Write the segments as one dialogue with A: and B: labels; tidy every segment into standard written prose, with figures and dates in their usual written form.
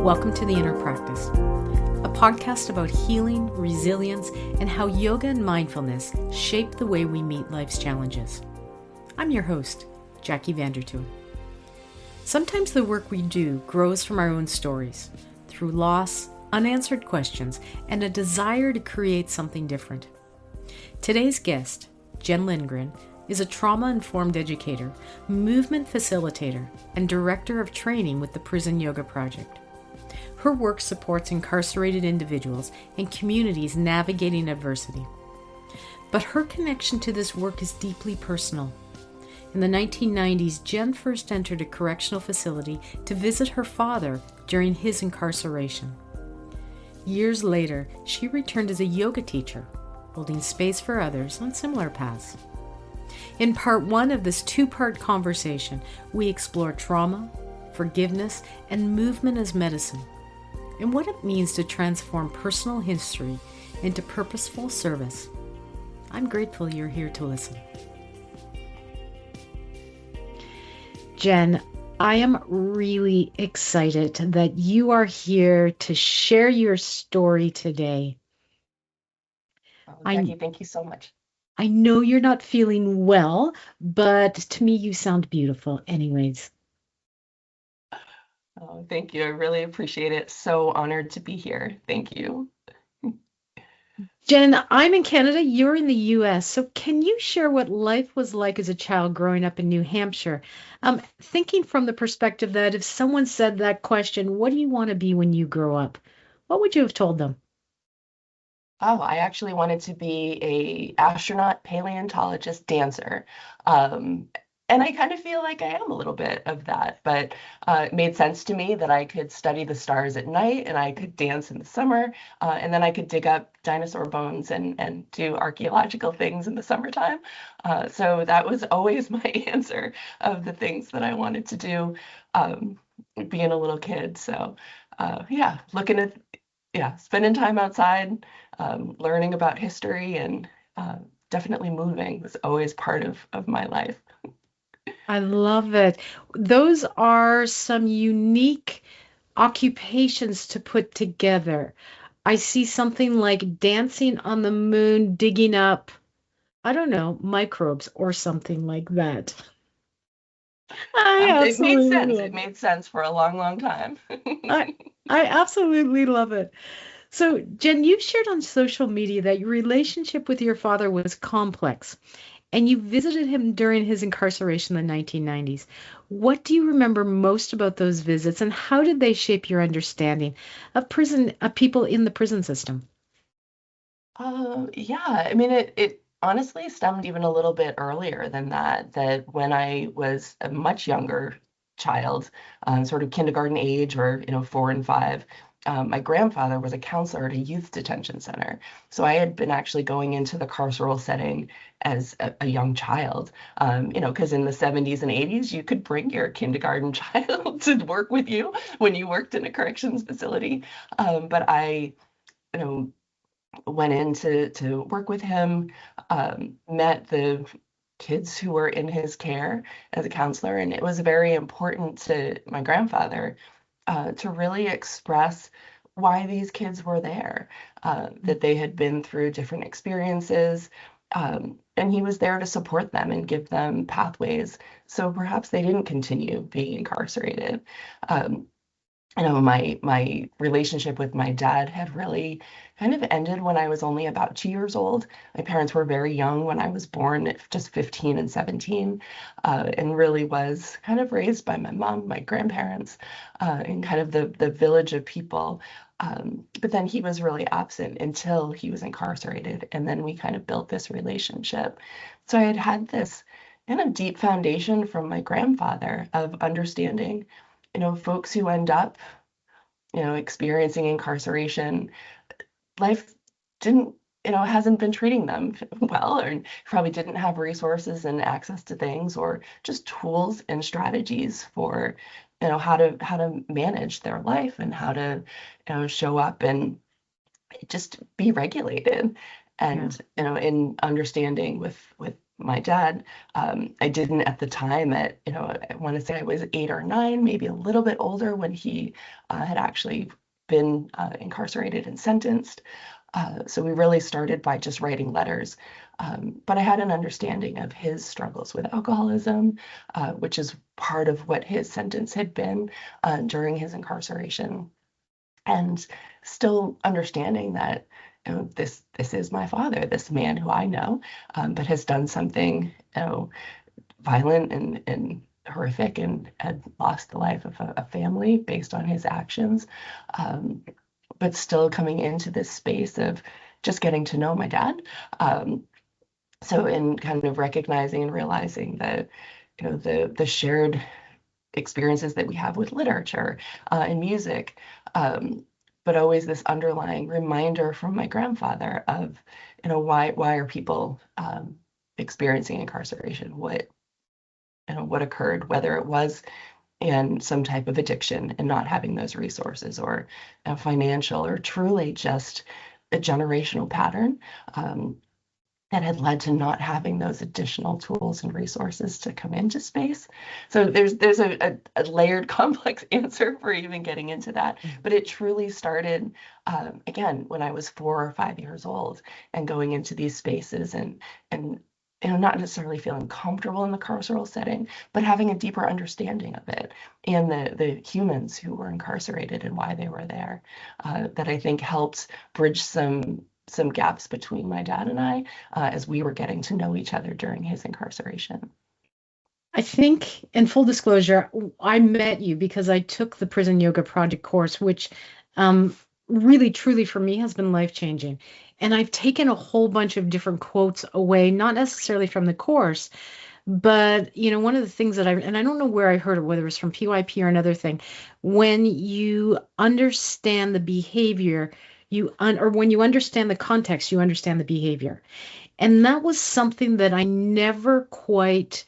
A: Welcome to The Inner Practice, a podcast about healing, resilience, and how yoga and mindfulness shape the way we meet life's challenges. I'm your host, Jackie Vandertoon. Sometimes the work we do grows from our own stories, through loss, unanswered questions, and a desire to create something different. Today's guest, Jen Lindgren, is a trauma-informed educator, movement facilitator, and director of training with the Prison Yoga Project. Her work supports incarcerated individuals and communities navigating adversity. But her connection to this work is deeply personal. In the 1990s, Jen first entered a correctional facility to visit her father during his incarceration. Years later, she returned as a yoga teacher, holding space for others on similar paths. In part one of this two-part conversation, we explore trauma, forgiveness, and movement as medicine, and what it means to transform personal history into purposeful service. I'm grateful you're here to listen. Jen, I am really excited that you are here to share your story today.
B: Jackie, thank you so much.
A: I know you're not feeling well, but to me you sound beautiful anyways.
B: Oh, thank you. I really appreciate it. So honored to be here. Thank you.
A: Jen, I'm in Canada, you're in the US, so can you share what life was like as a child growing up in New Hampshire? Thinking from the perspective that if someone said that question, what do you want to be when you grow up? What would you have told them?
B: Oh, I actually wanted to be a astronaut, paleontologist, dancer. Um, and I kind of feel like I am a little bit of that, but it made sense to me that I could study the stars at night and I could dance in the summer, and then I could dig up dinosaur bones and do archaeological things in the summertime. So that was always my answer of the things that I wanted to do, being a little kid. So yeah, spending time outside, learning about history, and definitely moving was always part of my life.
A: I love it. Those are some unique occupations to put together. I see something like dancing on the moon, digging up, I don't know, microbes or something like that. I
B: It made
A: absolutely
B: sense. It
A: love it.
B: made sense for a long, long time.
A: I I absolutely love it. So, Jen, you shared on social media that your relationship with your father was complex, and you visited him during his incarceration in the 1990s. What do you remember most about those visits, and how did they shape your understanding of people in the prison system?
B: Yeah, I mean, it honestly stemmed even a little bit earlier than that, that when I was a much younger child, sort of kindergarten age or, 4 and 5, my grandfather was a counselor at a youth detention center. So I had been actually going into the carceral setting as a young child, because in the 70s and 80s, you could bring your kindergarten child to work with you when you worked in a corrections facility. But I, you know, went in to work with him, met the kids who were in his care as a counselor, and it was very important to my grandfather to really express why these kids were there, that they had been through different experiences, and he was there to support them and give them pathways so perhaps they didn't continue being incarcerated. Um, my relationship with my dad had really kind of ended when I was only about 2 years old. My parents were very young when I was born, at just 15 and 17, and really was kind of raised by my mom, my grandparents, and kind of the village of people. But then he was really absent until he was incarcerated, and then we kind of built this relationship. So I had this kind of deep foundation from my grandfather of understanding, folks who end up, experiencing incarceration, life didn't, hasn't been treating them well, or probably didn't have resources and access to things, or just tools and strategies for, how to manage their life and how to, show up and just be regulated.
A: Yeah.
B: And, in understanding with my dad. I didn't at the time I want to say I was 8 or 9, maybe a little bit older when he had actually been incarcerated and sentenced. So we really started by just writing letters. But I had an understanding of his struggles with alcoholism, which is part of what his sentence had been during his incarceration. And still understanding that this is my father, this man who I know, but has done something violent and horrific and had lost the life of a family based on his actions. But still coming into this space of just getting to know my dad. So in kind of recognizing and realizing that, the shared experiences that we have with literature and music, but always this underlying reminder from my grandfather of, why are people experiencing incarceration? What occurred, whether it was in some type of addiction and not having those resources, or financial, or truly just a generational pattern that had led to not having those additional tools and resources to come into space. So there's a layered, complex answer for even getting into that. But it truly started, again, when I was 4 or 5 years old and going into these spaces and not necessarily feeling comfortable in the carceral setting, but having a deeper understanding of it and the humans who were incarcerated and why they were there, that I think helped bridge some gaps between my dad and I as we were getting to know each other during his incarceration.
A: I think, in full disclosure, I met you because I took the Prison Yoga Project course, which really, truly for me has been life-changing. And I've taken a whole bunch of different quotes away, not necessarily from the course, but one of the things that and I don't know where I heard it, whether it was from PYP or another thing, when you understand the behavior, or when you understand the context, you understand the behavior. And that was something that I never quite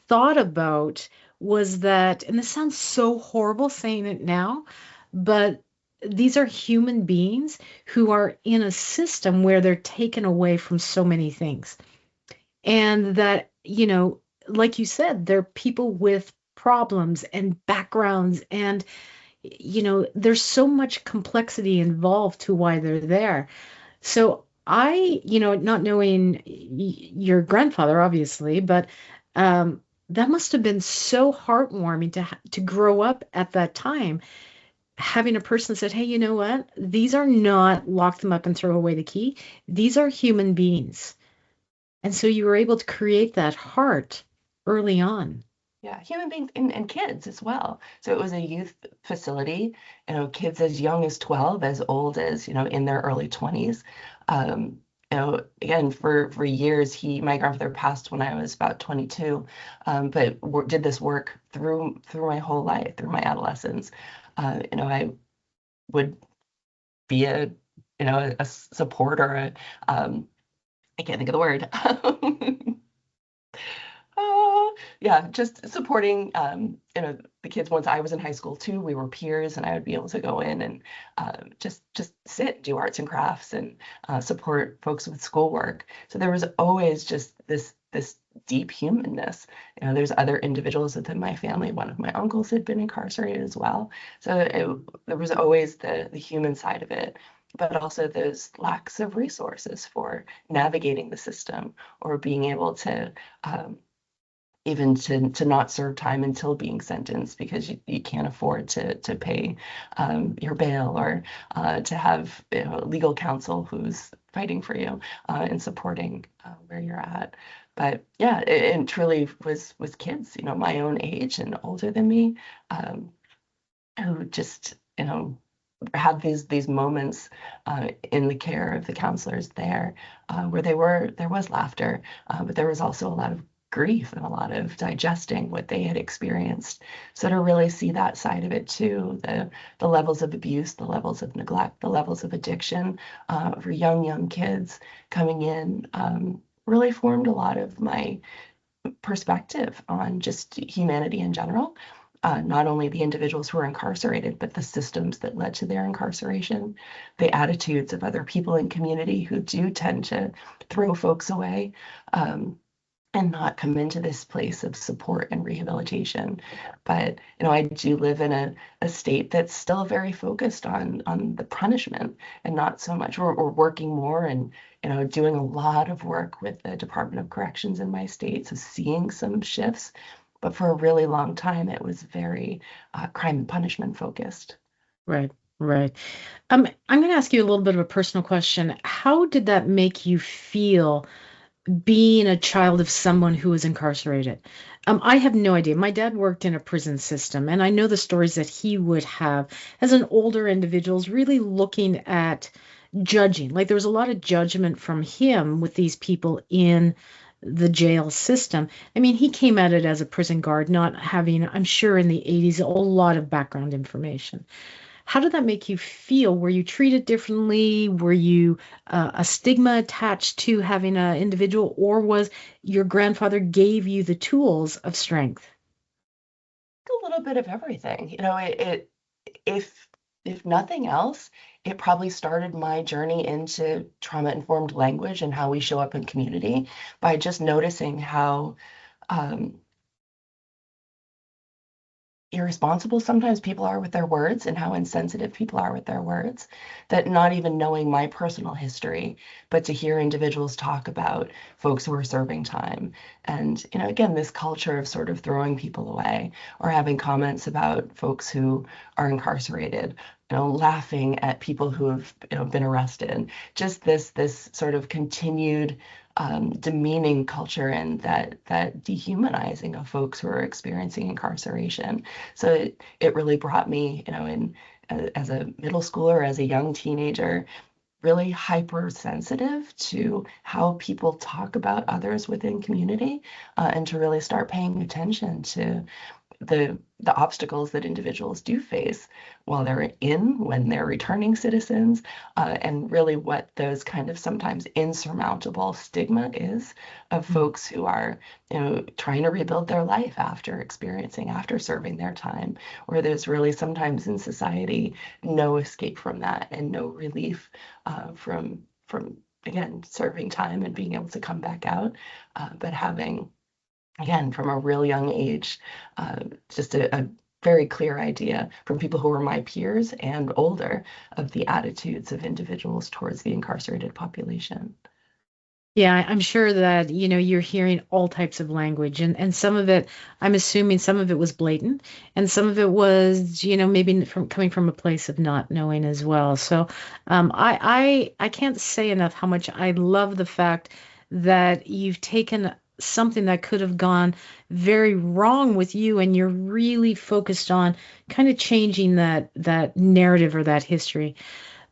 A: thought about, was that, and this sounds so horrible saying it now, but these are human beings who are in a system where they're taken away from so many things. And that, like you said, they're people with problems and backgrounds, and, there's so much complexity involved to why they're there. So I, not knowing your grandfather, obviously, but that must have been so heartwarming to grow up at that time, having a person said, "Hey, you know what? These are not lock them up and throw away the key. These are human beings." And so you were able to create that heart early on.
B: Yeah, human beings and kids as well. So it was a youth facility, kids as young as 12, as old as, in their early 20s. Again, for years, my grandfather passed when I was about 22, but did this work through my whole life, through my adolescence. I would be a supporter, I can't think of the word. Yeah, just supporting, the kids. Once I was in high school too, we were peers, and I would be able to go in and just sit, do arts and crafts, and support folks with schoolwork. So there was always just this deep humanness. There's other individuals within my family. One of my uncles had been incarcerated as well. So there was always the human side of it, but also those lacks of resources for navigating the system, or being able to even to not serve time until being sentenced, because you can't afford to pay your bail, or to have legal counsel who's fighting for you and supporting where you're at. But yeah, it truly was kids, my own age and older than me, who just had these moments in the care of the counselors there, where there was laughter, but there was also a lot of grief and a lot of digesting what they had experienced. So to really see that side of it too, the levels of abuse, the levels of neglect, the levels of addiction for young kids coming in, really formed a lot of my perspective on just humanity in general. Not only the individuals who are incarcerated, but the systems that led to their incarceration, the attitudes of other people in community who do tend to throw folks away. and not come into this place of support and rehabilitation. But I do live in a state that's still very focused on the punishment and not so much. We're working more and doing a lot of work with the Department of Corrections in my state, so seeing some shifts. But for a really long time, it was very crime and punishment focused.
A: Right, right. I'm going to ask you a little bit of a personal question. How did that make you feel being a child of someone who was incarcerated? I have no idea. My dad worked in a prison system, and I know the stories that he would have as an older individuals really looking at judging. Like there was a lot of judgment from him with these people in the jail system. I mean, he came at it as a prison guard, not having, I'm sure in the 80s, a lot of background information. How did that make you feel? Were you treated differently? Were you a stigma attached to having an individual, or was your grandfather gave you the tools of strength?
B: A little bit of everything. If if nothing else, it probably started my journey into trauma-informed language and how we show up in community by just noticing how um, irresponsible sometimes people are with their words and how insensitive people are with their words, that not even knowing my personal history, but to hear individuals talk about folks who are serving time. And, again, this culture of sort of throwing people away or having comments about folks who are incarcerated, laughing at people who have, been arrested, just this sort of continued demeaning culture and that dehumanizing of folks who are experiencing incarceration. So it really brought me, in as a middle schooler, as a young teenager, really hypersensitive to how people talk about others within community, and to really start paying attention to the obstacles that individuals do face while they're when they're returning citizens, and really what those kind of sometimes insurmountable stigma is of folks who are, trying to rebuild their life after serving their time, where there's really sometimes in society no escape from that and no relief from again serving time and being able to come back out, but having again, from a real young age, just a very clear idea from people who were my peers and older of the attitudes of individuals towards the incarcerated population.
A: Yeah, I'm sure that, you're hearing all types of language and some of it, I'm assuming some of it was blatant and some of it was, maybe from coming from a place of not knowing as well. So, I can't say enough how much I love the fact that you've taken something that could have gone very wrong with you and you're really focused on kind of changing that narrative or that history.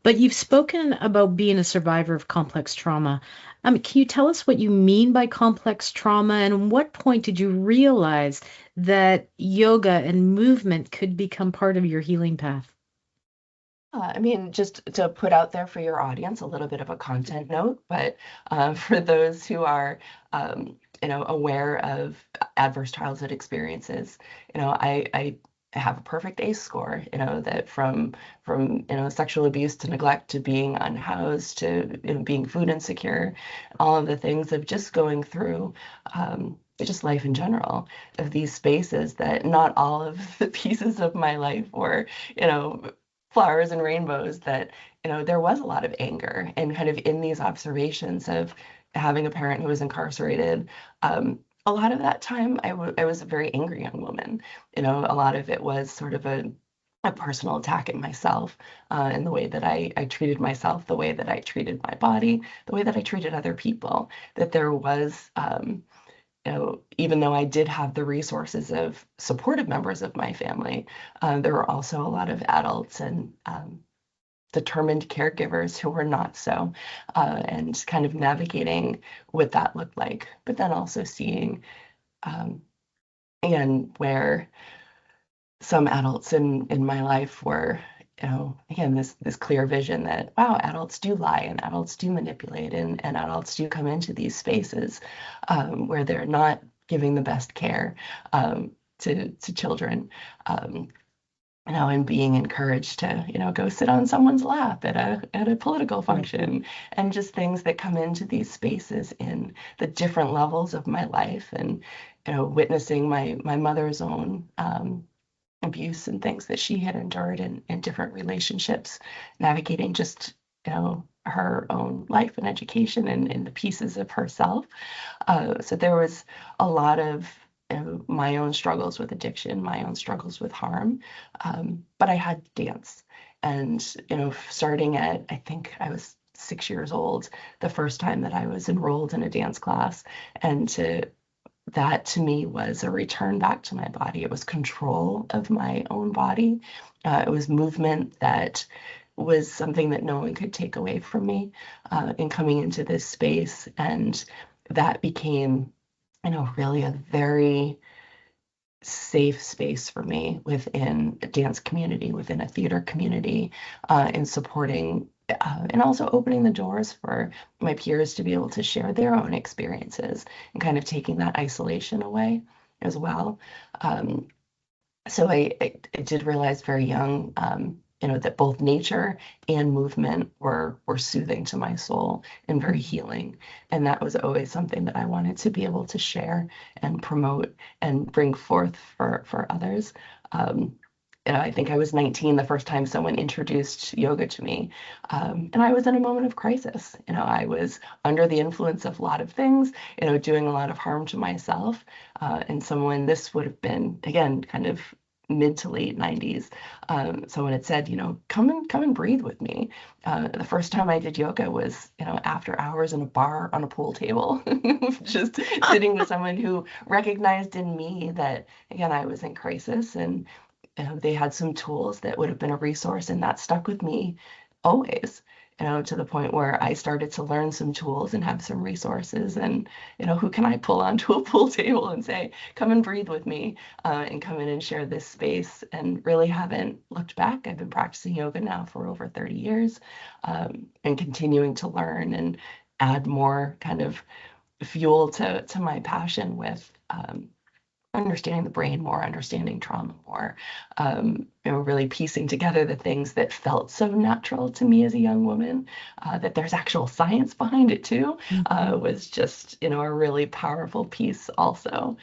A: But you've spoken about being a survivor of complex trauma. Can you tell us what you mean by complex trauma and what point did you realize that yoga and movement could become part of your healing path?
B: I mean, just to put out there for your audience a little bit of a content note, but for those who are, aware of adverse childhood experiences, I have a perfect ACE score, that from sexual abuse to neglect to being unhoused to being food insecure, all of the things of just going through. Just life in general, of these spaces that not all of the pieces of my life were, you know, flowers and rainbows, that there was a lot of anger and kind of in these observations of having a parent who was incarcerated. A lot of that time I was a very angry young woman. A lot of it was sort of a personal attack at myself, and the way that I treated myself, the way that I treated my body, the way that I treated other people, that there was even though I did have the resources of supportive members of my family, there were also a lot of adults and determined caregivers who were not so, and kind of navigating what that looked like. But then also seeing, um, again, where some adults in my life were, again, this clear vision that, wow, adults do lie and adults do manipulate and adults do come into these spaces, where they're not giving the best care, to children. Um, and being encouraged to, go sit on someone's lap at a political function, and just things that come into these spaces in the different levels of my life, and, witnessing my mother's own abuse and things that she had endured in different relationships, navigating just, her own life and education and the pieces of herself. So there was a lot of, my own struggles with addiction, my own struggles with harm. But I had dance. And, starting at, I think I was 6 years old, the first time that I was enrolled in a dance class. And that to me was a return back to my body. It was control of my own body. It was movement that was something that no one could take away from me in coming into this space. And that became, really a very safe space for me within a dance community, within a theater community, in supporting and also opening the doors for my peers to be able to share their own experiences, and kind of taking that isolation away as well. So I did realize very young, that both nature and movement were soothing to my soul and very healing. And that was always something that I wanted to be able to share and promote and bring forth for others. I think I was 19 the first time someone introduced yoga to me. And I was in a moment of crisis. I was under the influence of a lot of things, doing a lot of harm to myself. This would have been, again, kind of mid to late 90s. Someone had said, come and breathe with me. The first time I did yoga was, after hours in a bar on a pool table, just sitting with someone who recognized in me that, again, I was in crisis, and they had some tools that would have been a resource, and that stuck with me always, to the point where I started to learn some tools and have some resources. And, who can I pull onto a pool table and say, come and breathe with me, and come in and share this space, and really haven't looked back. I've been practicing yoga now for over 30 years, and continuing to learn and add more kind of fuel to my passion with understanding the brain more, understanding trauma more, really piecing together the things that felt so natural to me as a young woman, that there's actual science behind it too, was just, a really powerful piece also.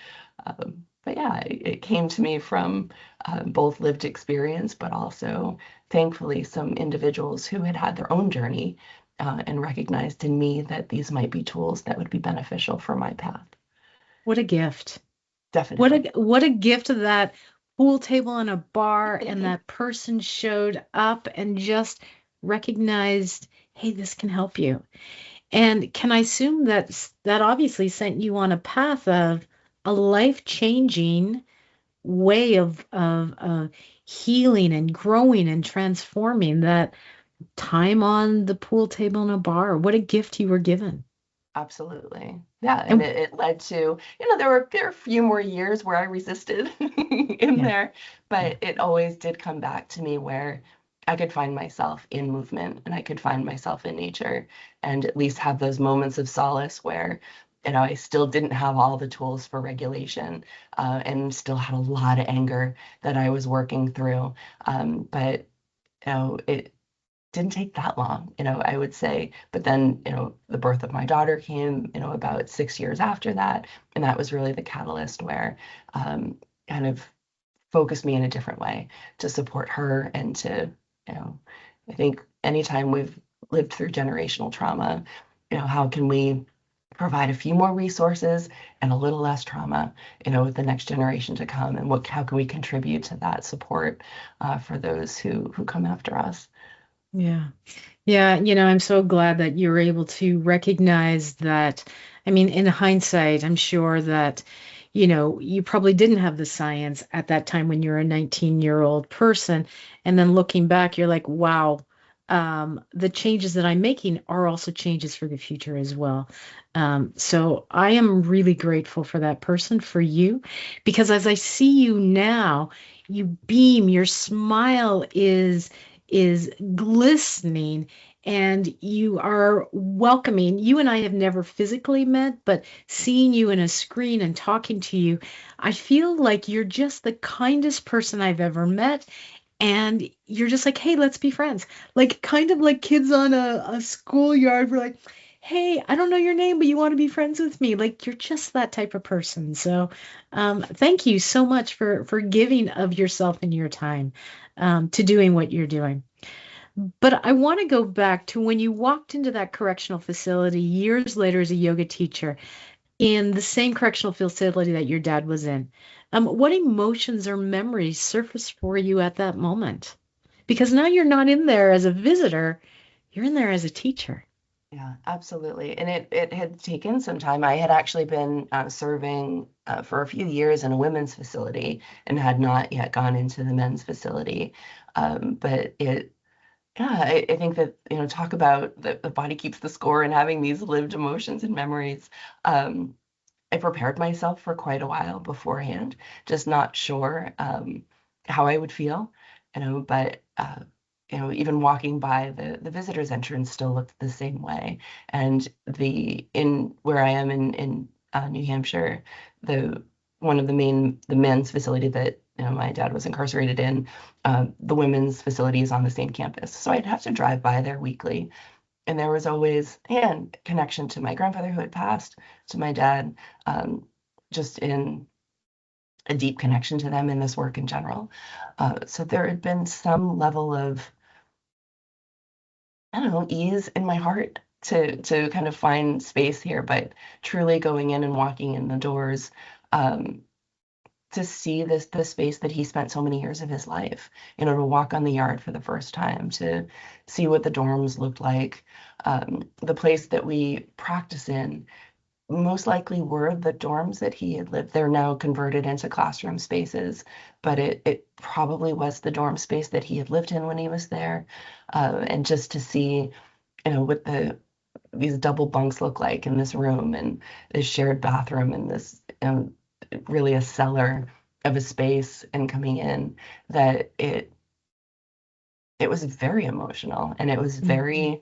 B: But yeah, it came to me from both lived experience, but also thankfully some individuals who had their own journey, and recognized in me that these might be tools that would be beneficial for my path.
A: What a gift.
B: Definitely.
A: What a gift of that pool table in a bar, and that person showed up and just recognized, hey, this can help you. And can I assume that obviously sent you on a path of a life-changing way of healing and growing and transforming, that time on the pool table in a bar? What a gift you were given.
B: Absolutely. Yeah. And
A: And
B: it led to, there were a few more years where I resisted in
A: yeah,
B: there,
A: yeah,
B: but it always did come back to me where I could find myself in movement, and I could find myself in nature, and at least have those moments of solace where, I still didn't have all the tools for regulation, and still had a lot of anger that I was working through. But, it didn't take that long, I would say. But then, the birth of my daughter came, about 6 years after that. And that was really the catalyst where, kind of focused me in a different way to support her, and to, I think anytime we've lived through generational trauma, how can we provide a few more resources and a little less trauma, with the next generation to come, and how can we contribute to that support, for those who come after us.
A: yeah. Yeah, I'm so glad that you were able to recognize that. I mean, in hindsight, I'm sure that, you probably didn't have the science at that time when you're a 19-year-old person. And then looking back, you're like, wow, the changes that I'm making are also changes for the future as well. So I am really grateful for that person, for you, because as I see you now, you beam, your smile is glistening, and you are welcoming. You and I have never physically met, but seeing you in a screen and talking to you, I feel like you're just the kindest person I've ever met. And you're just like, hey, let's be friends. Like kind of like kids on a schoolyard were like, hey, I don't know your name, but you want to be friends with me. Like you're just that type of person. So thank you so much for giving of yourself and your time to doing what you're doing. But I want to go back to when you walked into that correctional facility years later as a yoga teacher in the same correctional facility that your dad was in. What emotions or memories surfaced for you at that moment? Because now you're not in there as a visitor, you're in there as a teacher.
B: Yeah, absolutely. And it had taken some time. I had actually been serving for a few years in a women's facility and had not yet gone into the men's facility. But yeah, I think that, talk about the body keeps the score and having these lived emotions and memories. Um, I prepared myself for quite a while beforehand, just not sure how I would feel, but even walking by the visitors entrance still looked the same way. And the in where I am in New Hampshire, the one of the men's facility that my dad was incarcerated in, the women's facility is on the same campus. So I'd have to drive by there weekly, and there was always, and connection to my grandfather who had passed, to my dad, just in a deep connection to them in this work in general. So there had been some level of, I don't know, ease in my heart to kind of find space here, but truly going in and walking in the doors, um, to see the space that he spent so many years of his life, to walk on the yard for the first time, to see what the dorms looked like, the place that we practice in most likely were the dorms that he had lived. They're now converted into classroom spaces, but it probably was the dorm space that he had lived in when he was there. And just to see, what these double bunks look like in this room and this shared bathroom and this really a cellar of a space, and coming in, that it was very emotional, and it was
A: Mhm.
B: very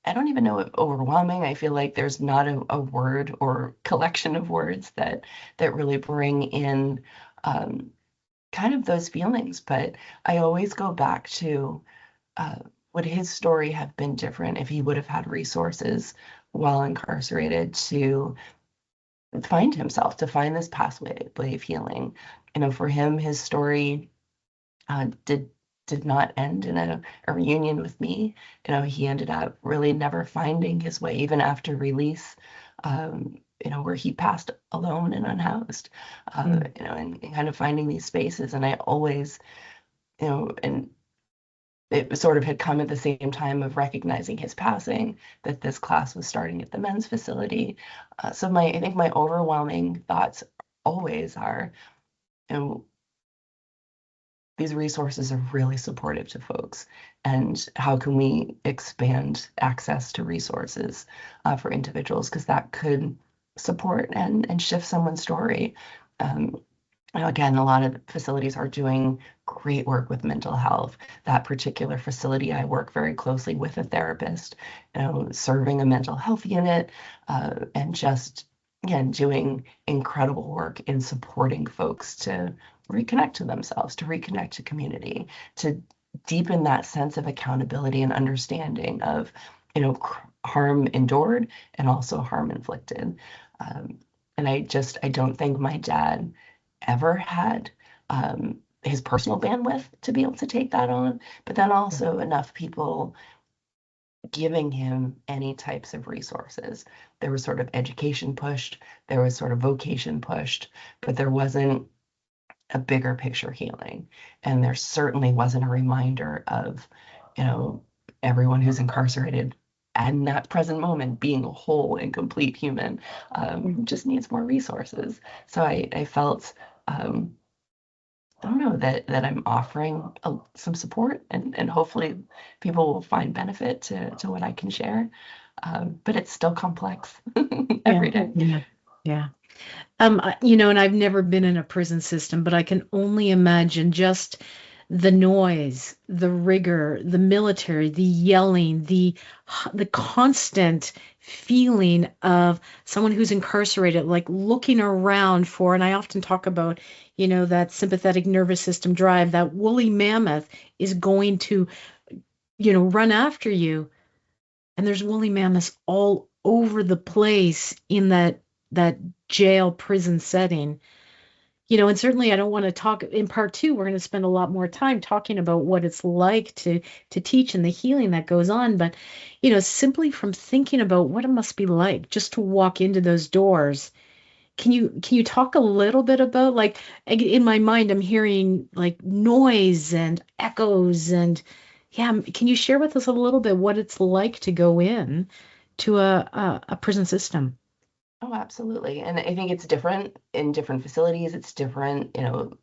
B: I don't even know if overwhelming. I feel like there's not a word or collection of words that really bring in um, kind of those feelings. But I always go back to, uh, would his story have been different if he would have had resources while incarcerated to find himself, to find this pathway way of healing? For him, his story did not end in a reunion with me. He ended up really never finding his way, even after release, where he passed alone and unhoused,
A: Mm.
B: and kind of finding these spaces. And I always, and it sort of had come at the same time of recognizing his passing, that this class was starting at the men's facility. So I think my overwhelming thoughts always are, you know, these resources are really supportive to folks. And how can we expand access to resources for individuals? Because that could support and shift someone's story. Um, Again, a lot of facilities are doing great work with mental health. That particular facility, I work very closely with a therapist, serving a mental health unit, and just, again, doing incredible work in supporting folks to reconnect to themselves, to reconnect to community, to deepen that sense of accountability and understanding of, harm endured and also harm inflicted. Um, and I don't think my dad ever had his personal bandwidth to be able to take that on, but then also enough people giving him any types of resources. There was sort of education pushed, there was sort of vocation pushed, but there wasn't a bigger picture healing. And there certainly wasn't a reminder of, you know, everyone who's incarcerated and that present moment being a whole and complete human, just needs more resources. So I felt, I don't know, that I'm offering some support, and hopefully people will find benefit to what I can share. But it's still complex
A: Yeah,
B: every day.
A: yeah, yeah. And I've never been in a prison system, but I can only imagine just the noise, the rigor, the military, the yelling, the constant feeling of someone who's incarcerated, like looking around for, and I often talk about, that sympathetic nervous system drive, that woolly mammoth is going to, run after you. And there's woolly mammoths all over the place in that jail prison setting. And certainly I don't want to talk in part two. We're going to spend a lot more time talking about what it's like to teach and the healing that goes on. But, simply from thinking about what it must be like just to walk into those doors, can you talk a little bit about, like, in my mind, I'm hearing like noise and echoes and yeah, can you share with us a little bit what it's like to go in to a prison system?
B: Oh, absolutely. And I think it's different in different facilities. It's different,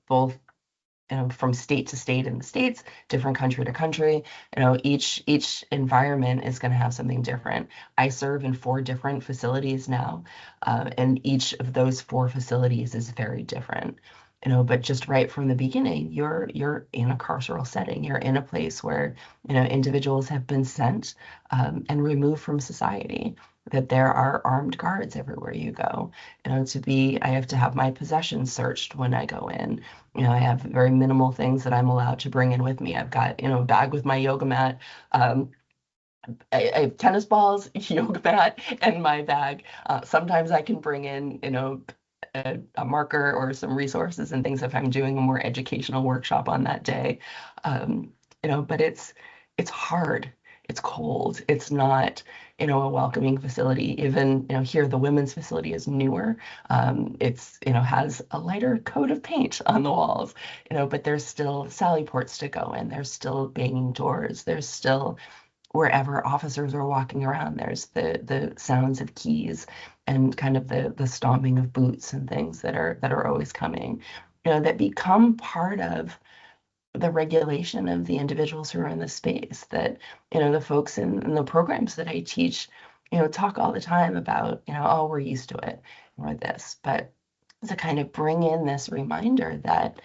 B: both from state to state in the States, different country to country. Each environment is going to have something different. I serve in 4 different facilities now, and each of those 4 facilities is very different. But just right from the beginning, you're in a carceral setting. You're in a place where individuals have been sent and removed from society. That there are armed guards everywhere you go. I have to have my possessions searched when I go in. I have very minimal things that I'm allowed to bring in with me. I've got, a bag with my yoga mat. Um, I have tennis balls, yoga mat, and my bag. Sometimes I can bring in, a marker or some resources and things if I'm doing a more educational workshop on that day. But it's hard. It's cold. It's not, a welcoming facility. Even, here the women's facility is newer. It's, has a lighter coat of paint on the walls, but there's still sally ports to go in. There's still banging doors. There's still wherever officers are walking around, there's the sounds of keys and kind of the stomping of boots and things that are always coming, that become part of the regulation of the individuals who are in the space. That the folks in the programs that I teach, talk all the time about, oh, we're used to it or this, but to kind of bring in this reminder that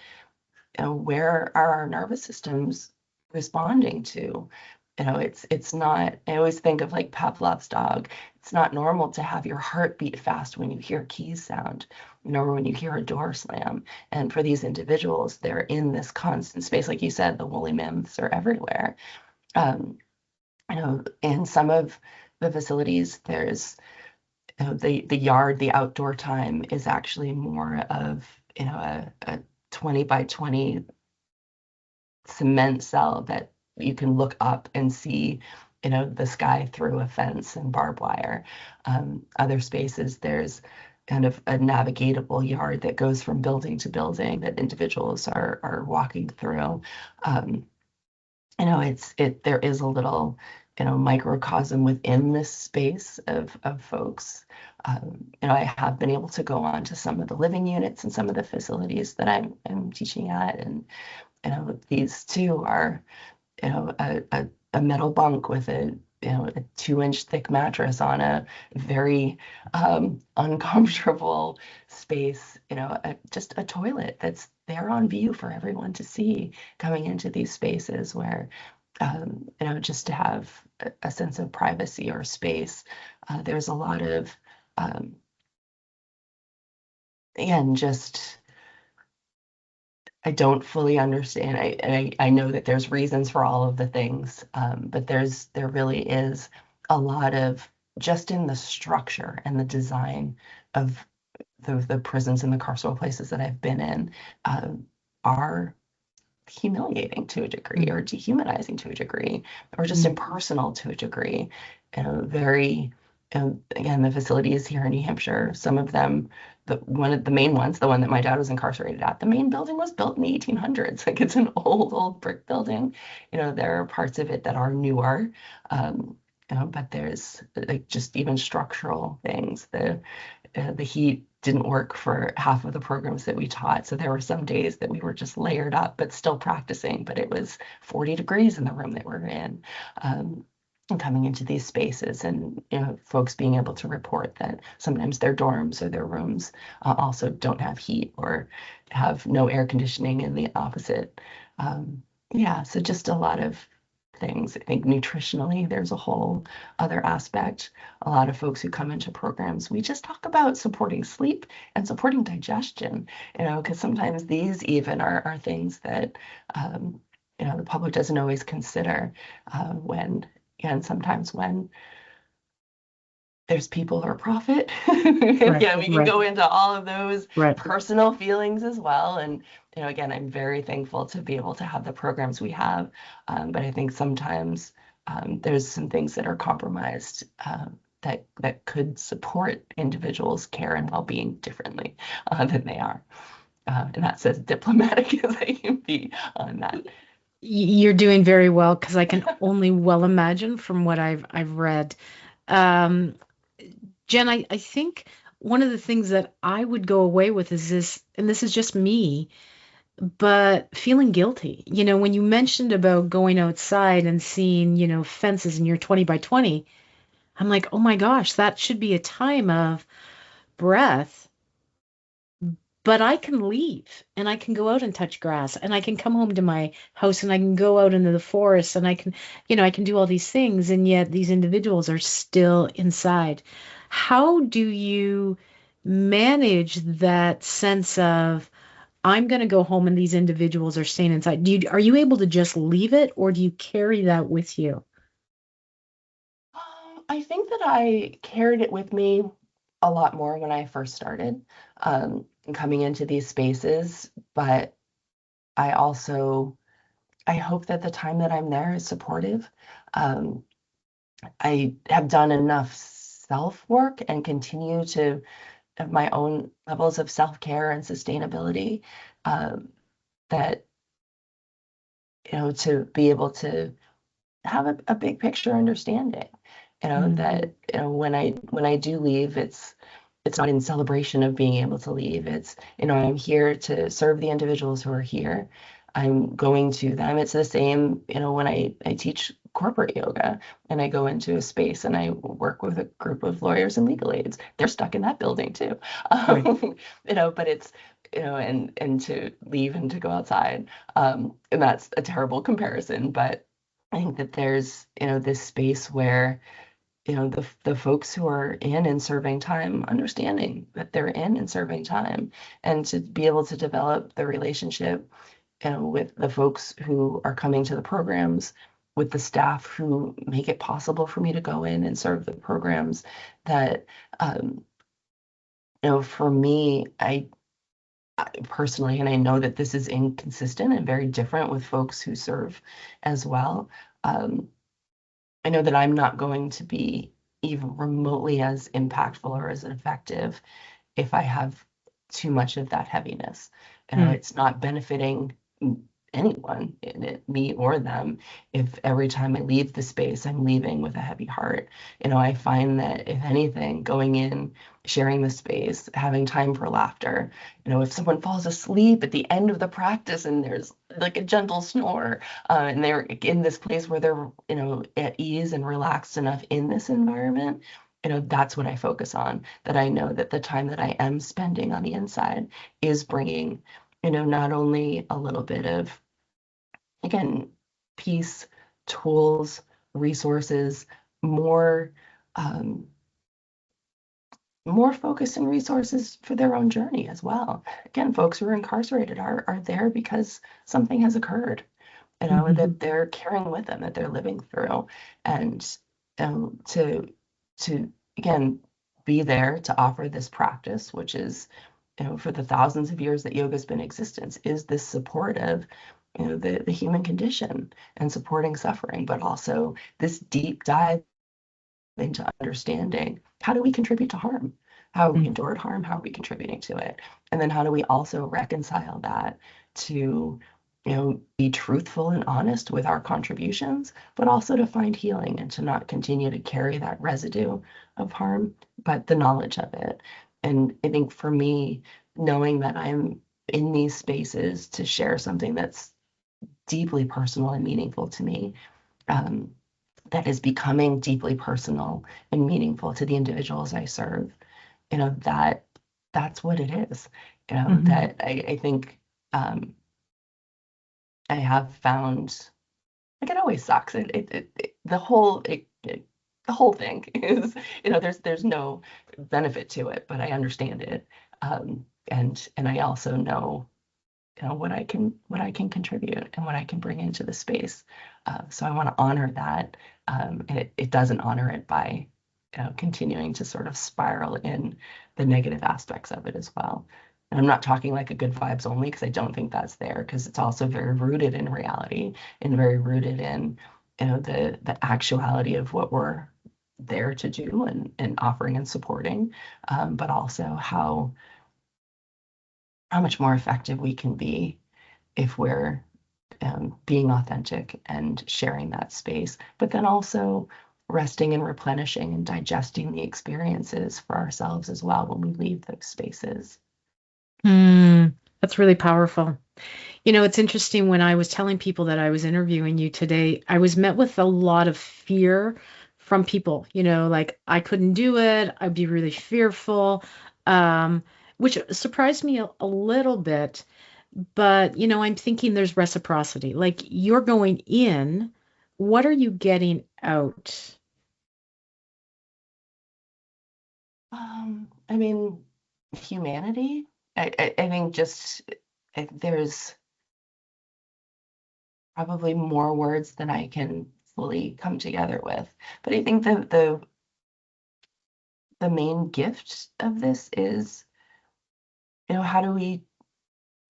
B: where are our nervous systems responding to? It's not, I always think of like Pavlov's dog. It's not normal to have your heart beat fast when you hear keys sound, or when you hear a door slam. And for these individuals, they're in this constant space. Like you said, the woolly mammoths are everywhere. Um, in some of the facilities, there's, the yard, the outdoor time is actually more of, a 20 by 20 cement cell that you can look up and see, the sky through a fence and barbed wire. Other spaces, there's kind of a navigatable yard that goes from building to building that individuals are walking through. Um, there is a little, microcosm within this space of folks. I have been able to go on to some of the living units and some of the facilities that I'm teaching at, and these two are, a metal bunk with a 2-inch thick mattress on a very uncomfortable space, just a toilet that's there on view for everyone to see coming into these spaces where, just to have a sense of privacy or space. There's a lot of, again, just I don't fully understand. I know that there's reasons for all of the things, but there really is a lot of, just in the structure and the design of the prisons and the carceral places that I've been in, are humiliating to a degree, or dehumanizing to a degree, or just impersonal to a degree. Very, again, the facilities here in New Hampshire, some of them, one of the main ones, the one that my dad was incarcerated at, the main building was built in the 1800s. Like, it's an old brick building. There are parts of it that are newer, but there's like just even structural things. The heat didn't work for half of the programs that we taught. So there were some days that we were just layered up, but still practicing. But it was 40 degrees in the room that we're in. And coming into these spaces, and folks being able to report that sometimes their dorms or their rooms also don't have heat or have no air conditioning in the opposite. Yeah, so just a lot of things. I think nutritionally, there's a whole other aspect. A lot of folks who come into programs, we just talk about supporting sleep and supporting digestion, because sometimes these even are things that, um, the public doesn't always consider when, and sometimes when there's people or profit.
A: Right,
B: Yeah, we can
A: right,
B: go into all of those
A: right.
B: personal feelings as well. And, again, I'm very thankful to be able to have the programs we have. But I think sometimes there's some things that are compromised that could support individuals' care and well-being differently than they are. And that's as diplomatic as I can be on that.
A: You're doing very well because I can only well imagine from what I've read. Um, Jen, I think one of the things that I would go away with is this, and this is just me, but feeling guilty. When you mentioned about going outside and seeing, fences and you're 20 by 20, I'm like, oh my gosh, that should be a time of breath. But I can leave and I can go out and touch grass and I can come home to my house and I can go out into the forest and I can do all these things. And yet these individuals are still inside. How do you manage that sense of, I'm going to go home and these individuals are staying inside? Are you able to just leave it or do you carry that with you?
B: I think that I carried it with me a lot more when I first started coming into these spaces, but I also I hope that the time that I'm there is supportive. Um, I have done enough self work and continue to have my own levels of self care and sustainability um, that to be able to have a big picture understanding.
A: Mm,
B: That when I do leave, it's not in celebration of being able to leave. It's, I'm here to serve the individuals who are here. I'm going to them. It's the same, when I teach corporate yoga and I go into a space and I work with a group of lawyers and legal aides. They're stuck in that building too.
A: right.
B: But it's, and to leave and to go outside. And that's a terrible comparison, but I think that there's, this space where, the folks who are in and serving time, understanding that they're in and serving time, and to be able to develop the relationship, with the folks who are coming to the programs, with the staff who make it possible for me to go in and serve the programs, that, um, for me, I personally, and I know that this is inconsistent and very different with folks who serve as well. Um, I know that I'm not going to be even remotely as impactful or as effective if I have too much of that heaviness.
A: Mm,
B: It's not benefiting anyone in it, me or them, if every time I leave the space, I'm leaving with a heavy heart. I find that if anything, going in, sharing the space, having time for laughter, if someone falls asleep at the end of the practice and there's like a gentle snore, and they're in this place where they're, at ease and relaxed enough in this environment, that's what I focus on, that I know that the time that I am spending on the inside is bringing, not only a little bit of, again, peace, tools, resources, more, um, more focus and resources for their own journey as well. Again, folks who are incarcerated are there because something has occurred,
A: mhm.
B: that they're carrying with them, that they're living through. And to again be there to offer this practice, which is, for the thousands of years that yoga's been in existence, is this support of, the human condition and supporting suffering, but also this deep dive into understanding how do we contribute to harm? How have we
A: Mm.
B: endured harm? How are we contributing to it? And then how do we also reconcile that to, be truthful and honest with our contributions, but also to find healing and to not continue to carry that residue of harm, but the knowledge of it. And I think for me, knowing that I'm in these spaces to share something that's deeply personal and meaningful to me, um, that is becoming deeply personal and meaningful to the individuals I serve, that's what it is.
A: Mhm.
B: That I think, um, I have found, like, it always sucks. The whole thing is, there's no benefit to it, but I understand it. And I also know, what I can contribute and what I can bring into the space. So I want to honor that. And it doesn't honor it by, continuing to sort of spiral in the negative aspects of it as well. And I'm not talking like a good vibes only, because I don't think that's there, because it's also very rooted in reality and very rooted in, the actuality of what we're there to do, and offering and supporting, but also how much more effective we can be if we're, being authentic and sharing that space, but then also resting and replenishing and digesting the experiences for ourselves as well when we leave those spaces.
A: That's really powerful. It's interesting when I was telling people that I was interviewing you today, I was met with a lot of fear from people, like I couldn't do it, I'd be really fearful, um, which surprised me a little bit. But, I'm thinking there's reciprocity. Like you're going in, what are you getting out?
B: I mean, humanity. I think just, there's probably more words than I can fully come together with. But I think the main gift of this is, how do we,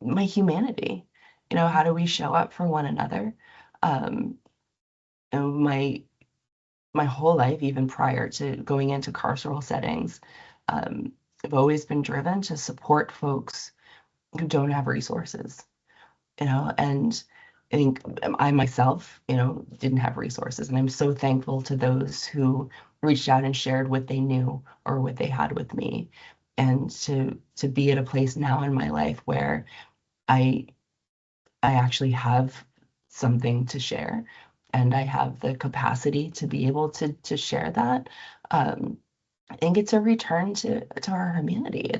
B: my humanity, how do we show up for one another? Um, my whole life, even prior to going into carceral settings, um, I've always been driven to support folks who don't have resources, and I think, I myself, didn't have resources, and I'm so thankful to those who reached out and shared what they knew or what they had with me, and to be at a place now in my life where I I actually have something to share, and I have the capacity to be able to share that. I think it's a return to our humanity.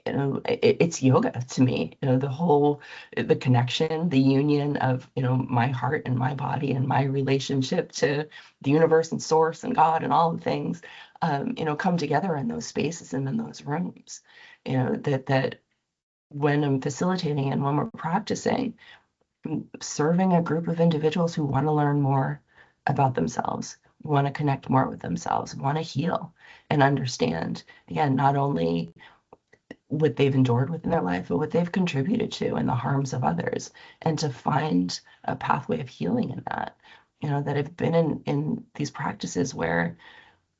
B: It's yoga to me. The connection, the union of, my heart and my body and my relationship to the universe and source and God and all the things, come together in those spaces and in those rooms. That when I'm facilitating and when we're practicing, serving a group of individuals who want to learn more about themselves, want to connect more with themselves, want to heal and understand, again, not only what they've endured within their life, but what they've contributed to and the harms of others, and to find a pathway of healing in that. That have been in these practices where,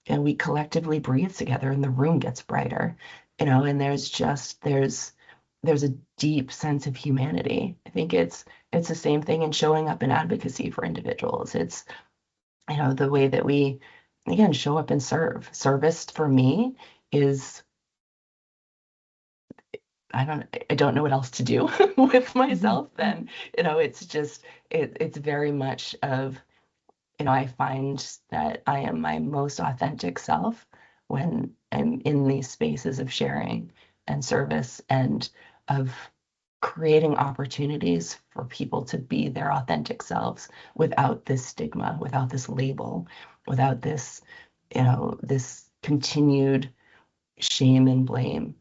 B: we collectively breathe together and the room gets brighter, and there's a deep sense of humanity. I think it's the same thing in showing up in advocacy for individuals. It's, the way that we, again, show up and serve. Service for me is, I don't know what else to do with
A: Mhm.
B: myself then. It's just, it's very much of, I find that I am my most authentic self when I'm in these spaces of sharing and service, and of creating opportunities for people to be their authentic selves without this stigma, without this label, without this continued shame and blame.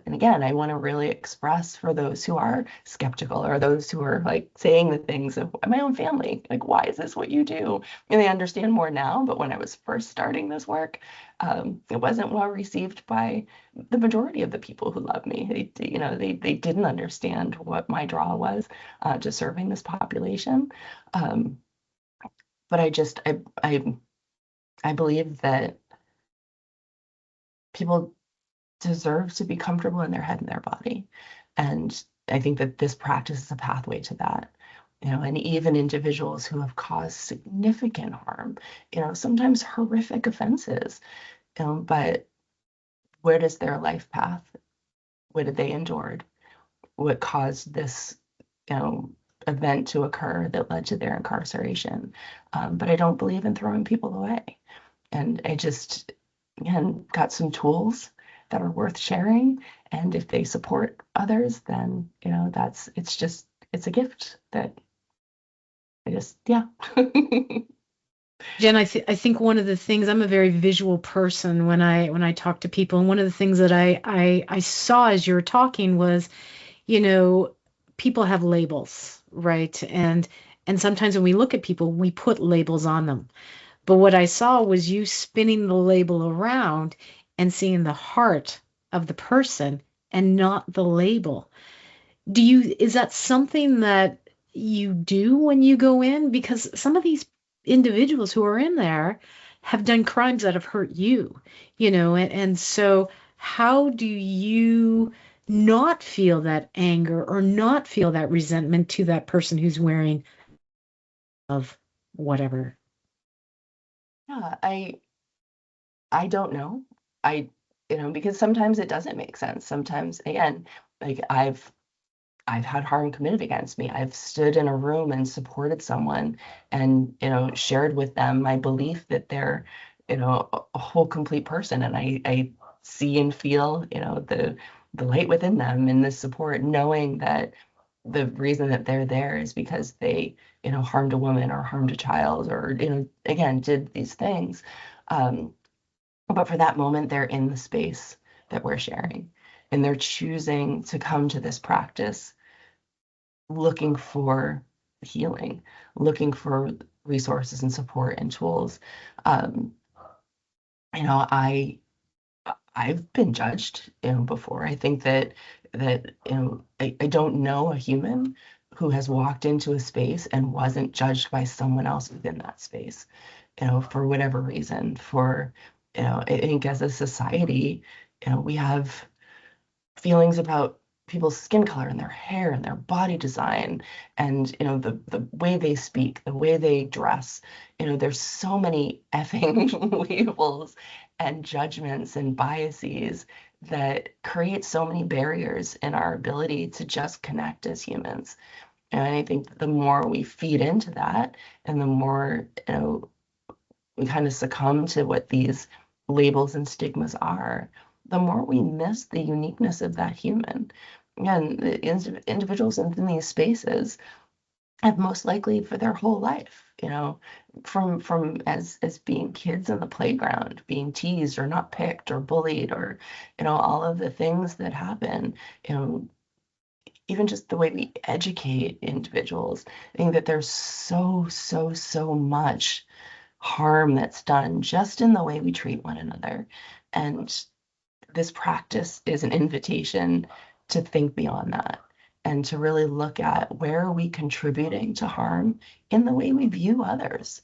B: And again, I want to really express for those who are skeptical, or those who are like saying the things of my own family, like, why is this what you do? And they understand more now, but when I was first starting this work, it wasn't well received by the majority of the people who love me. They didn't understand what my draw was, to serving this population. Um, but I believe that people deserve to be comfortable in their head and their body. And I think that this practice is a pathway to that. And even individuals who have caused significant harm, sometimes horrific offenses, but where does their life path, what did they endured? What caused this, you know, event to occur that led to their incarceration? But I don't believe in throwing people away. And I just, again, got some tools that are worth sharing. And if they support others, then, it's just it's a gift that I just, yeah.
A: Jen, I think one of the things, I'm a very visual person when I talk to people, and one of the things that I saw as you were talking was, you know, people have labels, right? And sometimes when we look at people, we put labels on them. But what I saw was you spinning the label around and seeing the heart of the person and not the label. Is that something that you do when you go in? Because some of these individuals who are in there have done crimes that have hurt you, and so how do you not feel that anger or not feel that resentment to that person who's wearing of whatever?
B: Yeah, I don't know. I, because sometimes it doesn't make sense. Sometimes, again, like I've had harm committed against me. I've stood in a room and supported someone and, shared with them my belief that they're, a whole complete person. And I see and feel, the light within them and the support, knowing that the reason that they're there is because they, harmed a woman or harmed a child or, again, did these things. Um, but for that moment, they're in the space that we're sharing and they're choosing to come to this practice looking for healing, looking for resources and support and tools. Um, you know, I I've been judged, before. I think that I don't know a human who has walked into a space and wasn't judged by someone else within that space, for whatever reason. I think as a society, we have feelings about people's skin color and their hair and their body design and the way they speak, the way they dress. There's so many effing labels and judgments and biases that create so many barriers in our ability to just connect as humans. And I think the more we feed into that and the more we kind of succumb to what these labels and stigmas are, the more we miss the uniqueness of that human. And the individuals in these spaces have most likely for their whole life, from as being kids in the playground, being teased or not picked or bullied or, all of the things that happen, even just the way we educate individuals. I think that there's so much harm that's done just in the way we treat one another. And this practice is an invitation to think beyond that and to really look at where are we contributing to harm in the way we view others.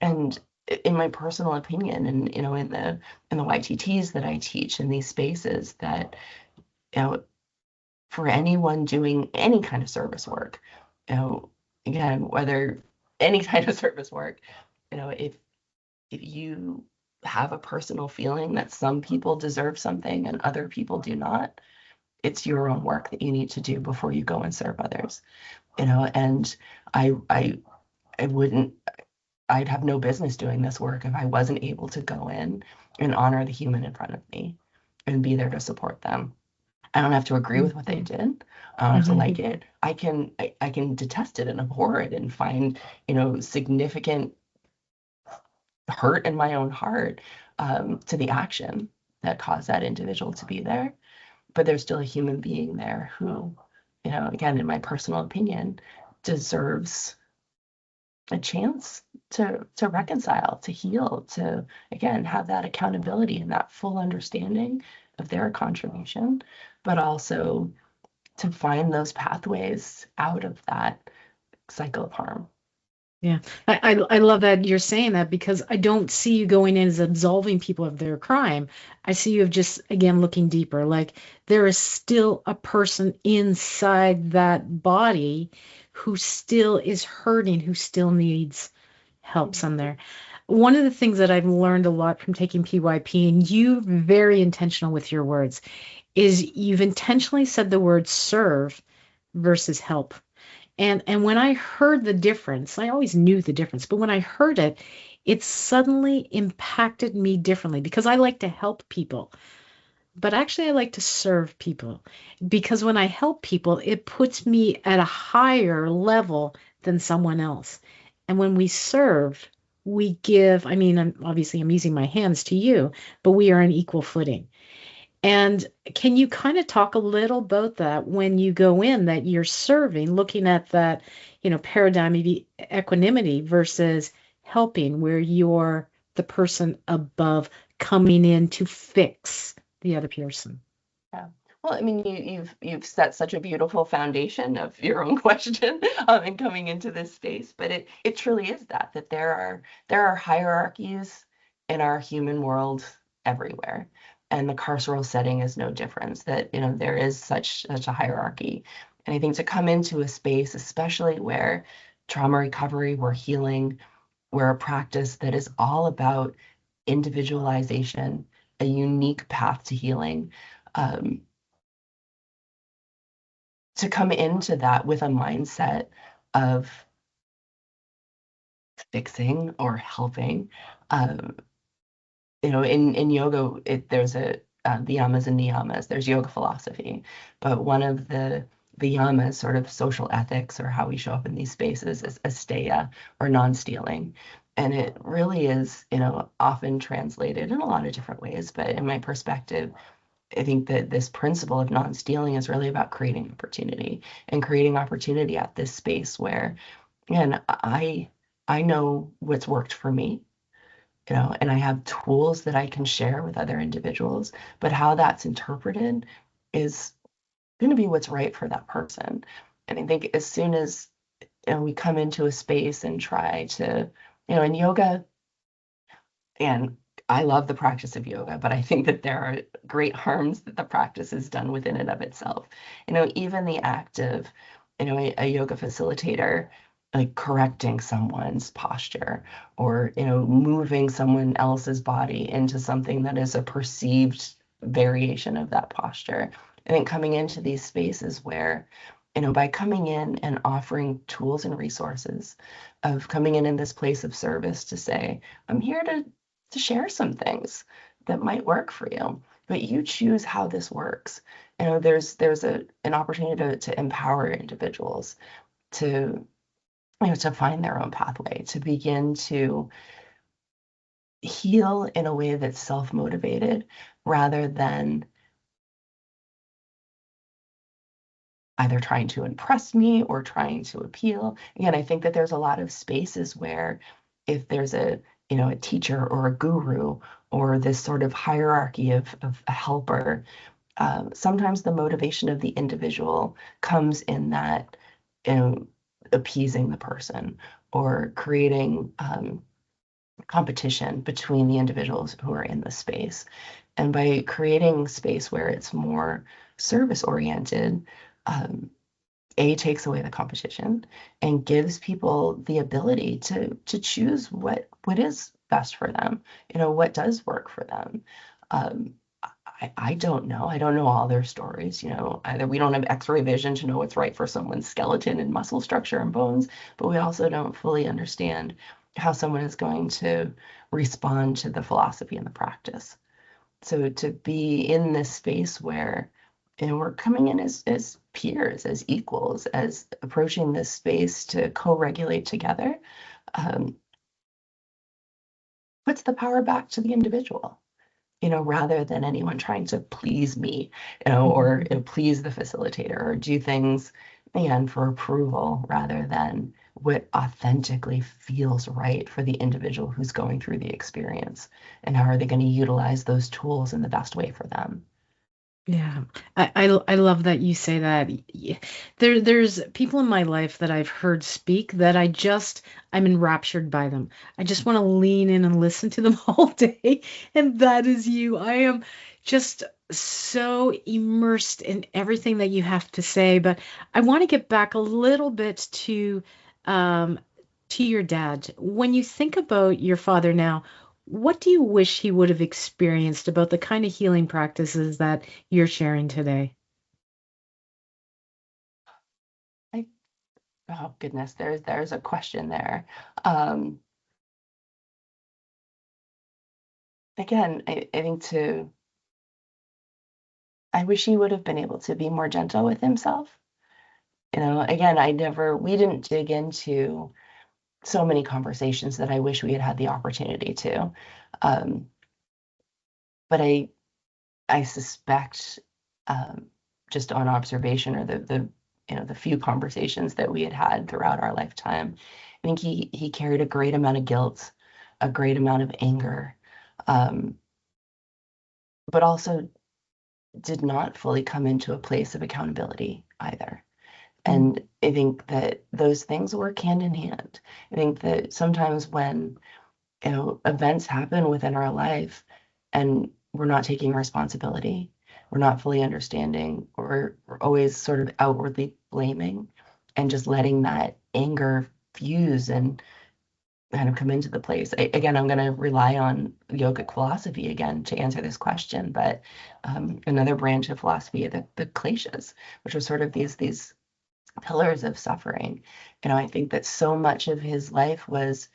B: And in my personal opinion, and in the YTTs that I teach in these spaces, that you know for anyone doing any kind of service work, again, whether any kind of service work, if you have a personal feeling that some people deserve something and other people do not, it's your own work that you need to do before you go and serve others. And I I I wouldn't I'd have no business doing this work if I wasn't able to go in and honor the human in front of me and be there to support them. I don't have to agree with what they
A: Mhm.
B: did. I don't have to like
A: Mhm.
B: it. I can detest it and abhor it and find, significant hurt in my own heart, to the action that caused that individual to be there. But there's still a human being there who, again, in my personal opinion, deserves a chance to reconcile, to heal, to again have that accountability and that full understanding of their contribution, but also to find those pathways out of that cycle of harm.
A: Yeah, I love that you're saying that because I don't see you going in as absolving people of their crime. I see you of just, again, looking deeper. Like there is still a person inside that body who still is hurting, who still needs help somewhere. One of the things that I've learned a lot from taking PYP, and you very intentional with your words, is you've intentionally said the word serve versus help. And when I heard the difference, I always knew the difference, but when I heard it, it suddenly impacted me differently because I like to help people. but actually I like to serve people because when I help people, it puts me at a higher level than someone else. And when we serve, we give, I mean, obviously I'm using my hands to you, but we are on equal footing. And can you kind of talk a little about that when you go in that you're serving, looking at that, paradigm of equanimity versus helping, where you're the person above coming in to fix the other person?
B: Yeah. Well, I mean, you've set such a beautiful foundation of your own question in coming into this space, but it truly is that there are hierarchies in our human world everywhere, and the carceral setting is no difference. That there is such a hierarchy, and I think to come into a space, especially where trauma recovery, we're healing, we're a practice that is all about individualization, a unique path to healing. Um, to come into that with a mindset of fixing or helping. Um, in yoga, there's the yamas and niyamas. There's yoga philosophy, but one of the yamas, sort of social ethics or how we show up in these spaces, is asteya or non-stealing. And it really is, often translated in a lot of different ways. But in my perspective, I think that this principle of non-stealing is really about creating opportunity and creating opportunity at this space where, again, I know what's worked for me, and I have tools that I can share with other individuals, but how that's interpreted is going to be what's right for that person. And I think as soon as we come into a space and try to, in yoga, and I love the practice of yoga, but I think that there are great harms that the practice is done within and of itself. Even the act of, a yoga facilitator, like correcting someone's posture or, moving someone else's body into something that is a perceived variation of that posture. I think coming into these spaces where, by coming in and offering tools and resources, of coming in this place of service to say, I'm here to share some things that might work for you, but you choose how this works. There's an opportunity to empower individuals to to find their own pathway, to begin to heal in a way that's self-motivated rather than either trying to impress me or trying to appeal. Again, I think that there's a lot of spaces where if there's a teacher or a guru or this sort of hierarchy of a helper, sometimes the motivation of the individual comes in that, you know, appeasing the person or creating competition between the individuals who are in the space. And by creating space where it's more service oriented, um, takes away the competition and gives people the ability to choose what is best for them, what does work for them. Um, I don't know. I don't know all their stories. Either we don't have X-ray vision to know what's right for someone's skeleton and muscle structure and bones, but we also don't fully understand how someone is going to respond to the philosophy and the practice. So to be in this space where we're coming in as peers, as equals, as approaching this space to co-regulate together, um, puts the power back to the individual, rather than anyone trying to please me, or please the facilitator or do things, again, for approval rather than what authentically feels right for the individual who's going through the experience, and how are they going to utilize those tools in the best way for them.
A: Yeah, I love that you say that. There's people in my life that I've heard speak that I'm enraptured by them. I just want to lean in and listen to them all day, and that is you. I am just so immersed in everything that you have to say, but I want to get back a little bit um to your dad. When you think about your father now, what do you wish he would have experienced about the kind of healing practices that you're sharing today?
B: I, oh goodness, there's a question there. Um, Again, I think I wish he would have been able to be more gentle with himself. Again, we didn't dig into so many conversations that I wish we had had the opportunity to. Um, but I suspect, um, just on observation or the few conversations that we had had throughout our lifetime, I think he carried a great amount of guilt, a great amount of anger, um, but also did not fully come into a place of accountability either. And I think that those things work hand in hand. I think that sometimes when events happen within our life and we're not taking responsibility, we're not fully understanding, or we're always sort of outwardly blaming and just letting that anger fuse and kind of come into the place. Again, I'm going to rely on yogic philosophy again to answer this question, but another branch of philosophy, the kleshas, which are sort of these pillars of suffering. I think that so much of his life was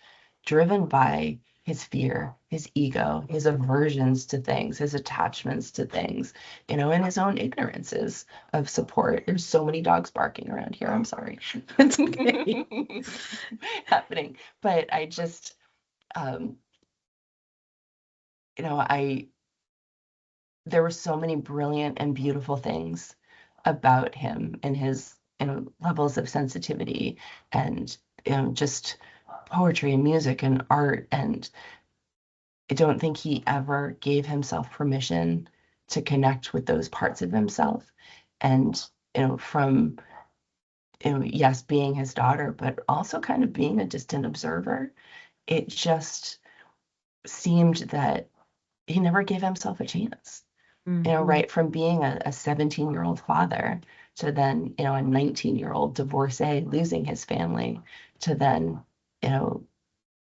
B: driven by his fear, his ego, his aversions to things, his attachments to things, and his own ignorances of support. There's so many dogs barking around here. I'm sorry.
A: It's okay.
B: Happening. But I just, um, I there were so many brilliant and beautiful things about him and his, levels of sensitivity and, just poetry and music and art. And I don't think he ever gave himself permission to connect with those parts of himself. And, from, yes, being his daughter, but also kind of being a distant observer, it just seemed that he never gave himself a chance. Right from being a 17-year-old father to then, a 19-year-old divorcee losing his family to then, you know,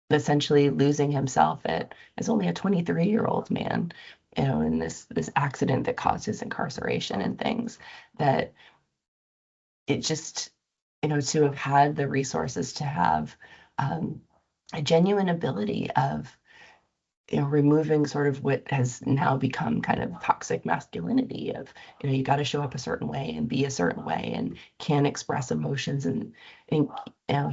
B: essentially losing himself as only a 23-year-old man, in this accident that caused his incarceration and things that it just, to have had the resources to have a genuine ability of removing sort of what has now become kind of toxic masculinity of, you got to show up a certain way and be a certain way and can express emotions. And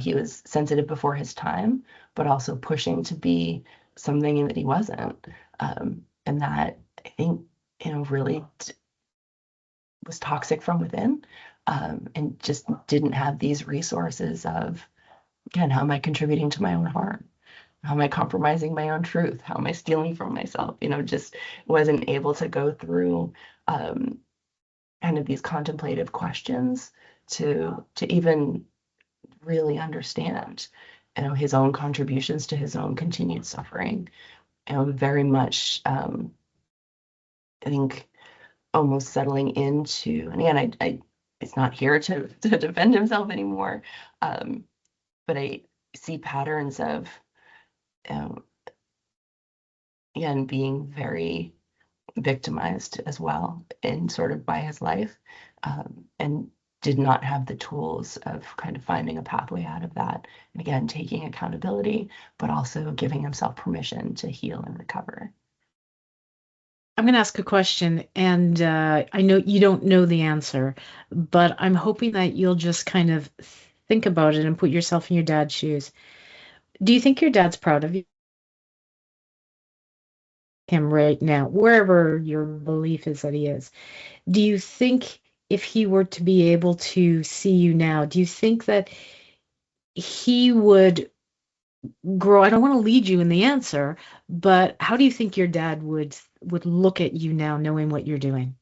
B: he was sensitive before his time, but also pushing to be something that he wasn't. And that I think, really was toxic from within, and just didn't have these resources of, again, how am I contributing to my own harm? How am I compromising my own truth? How am I stealing from myself? Just wasn't able to go through kind of these contemplative questions to even really understand, his own contributions to his own continued suffering. Very much, I think, almost settling into, and again, I it's not here to defend himself anymore, but I see patterns of, um, again, being very victimized as well in sort of by his life, and did not have the tools of kind of finding a pathway out of that. And again, taking accountability, but also giving himself permission to heal and recover.
A: I'm going to ask a question, and I know you don't know the answer, but I'm hoping that you'll just kind of think about it and put yourself in your dad's shoes. Do you think your dad's proud of you, him right now, wherever your belief is that he is? Do you think if he were to be able to see you now, do you think that he would grow? I don't want to lead you in the answer, but how do you think your dad would look at you now, knowing what you're doing?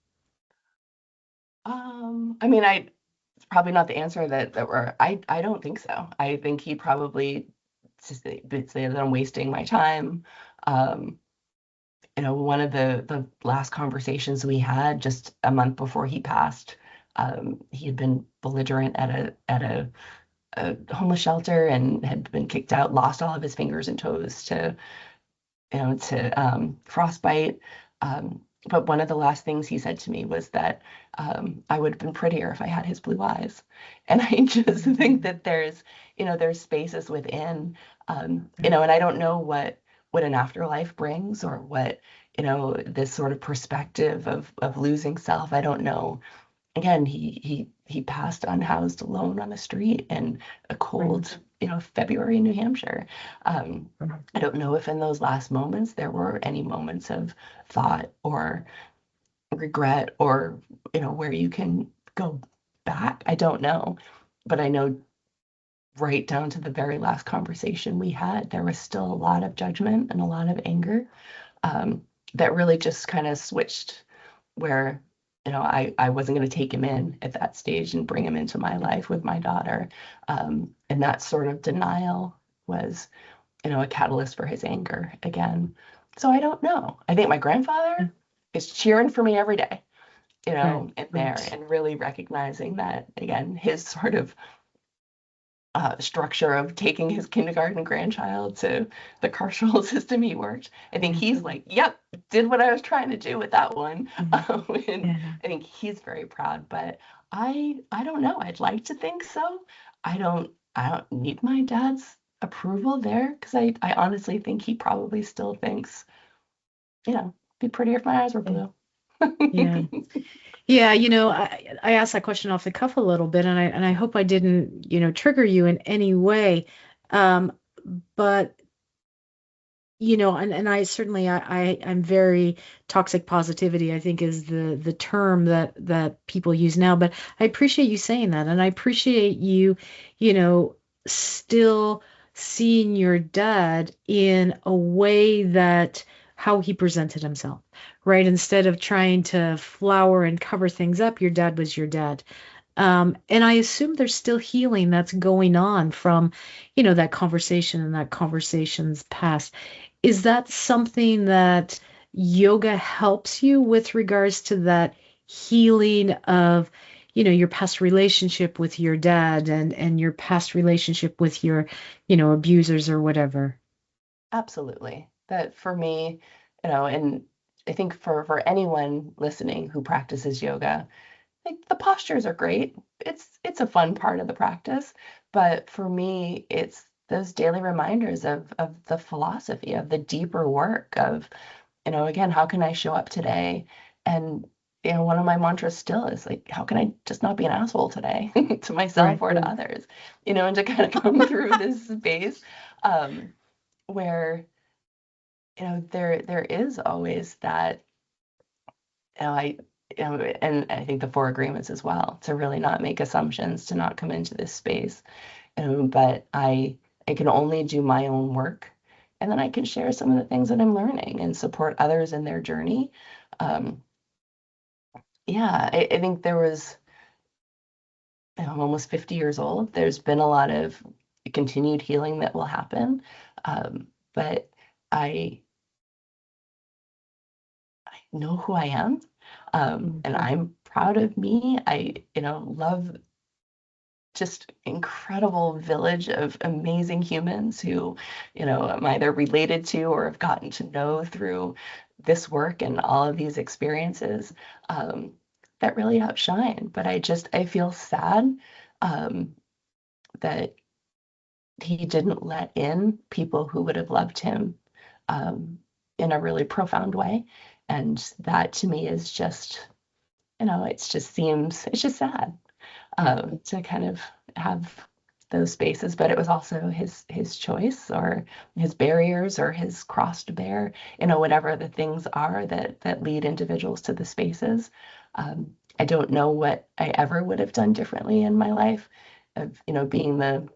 B: I mean, it's probably not the answer that I don't think so. I think he probably just would say that I'm wasting my time. Um, one of the last conversations we had just a month before he passed, he had been belligerent at a homeless shelter and had been kicked out, lost all of his fingers and toes to frostbite. But one of the last things he said to me was that I would have been prettier if I had his blue eyes. And I just think that there's spaces within, and I don't know what an afterlife brings, or what, this sort of perspective of losing self. I don't know. Again, he passed unhoused alone on the street in a cold, February in New Hampshire. I don't know if in those last moments there were any moments of thought or regret, or where you can go back. I don't know, but I know right down to the very last conversation we had, there was still a lot of judgment and a lot of anger, that really just kind of switched, where I wasn't going to take him in at that stage and bring him into my life with my daughter. And that sort of denial was, a catalyst for his anger again. So I don't know. I think my grandfather is cheering for me every day,
A: Right,
B: in there,
A: right.
B: and really recognizing that, again, his sort of structure of taking his kindergarten grandchild to the carceral system he worked. I think
A: Yeah,
B: he's like, yep, did what I was trying to do with that one.
A: yeah,
B: And
A: yeah,
B: I think he's very proud, but I don't know. I'd like to think so. I don't need my dad's approval there, because I honestly think he probably still thinks, be prettier if my eyes were
A: yeah,
B: blue.
A: yeah. Yeah, I asked that question off the cuff a little bit, and I hope I didn't, trigger you in any way. Um, but and I certainly I'm very toxic positivity, I think is the term that people use now. But I appreciate you saying that, and I appreciate you, you know, still seeing your dad in a way that how he presented himself, right? Instead of trying to flower and cover things up, your dad was your dad. And I assume there's still healing that's going on from, that conversation and that conversation's past. Is that something that yoga helps you with regards to that healing of, your past relationship with your dad and your past relationship with your, abusers or whatever?
B: Absolutely. That for me, and I think for anyone listening who practices yoga, like, the postures are great. It's a fun part of the practice, but for me, it's those daily reminders of the philosophy, of the deeper work of, again, how can I show up today? And one of my mantras still is like, how can I just not be an asshole today to myself
A: Right.
B: or to others? And to kind of come through this space, um, where there is always that, I and I think the four agreements as well, to really not make assumptions, to not come into this space. But I can only do my own work, and then I can share some of the things that I'm learning and support others in their journey. Um, yeah, I think there was, I'm almost 50 years old. There's been a lot of continued healing that will happen. But I know who I am. And
A: Mhm.
B: I'm proud of me. I, love just incredible village of amazing humans who, I'm either related to or have gotten to know through this work and all of these experiences, um, that really outshine. But I feel sad, um, that he didn't let in people who would have loved him, um, in a really profound way. And that to me is just, it's just sad,
A: Yeah.
B: to kind of have those spaces. But it was also his choice, or his barriers, or his cross to bear, whatever the things are that lead individuals to the spaces. I don't know what I ever would have done differently in my life, of being the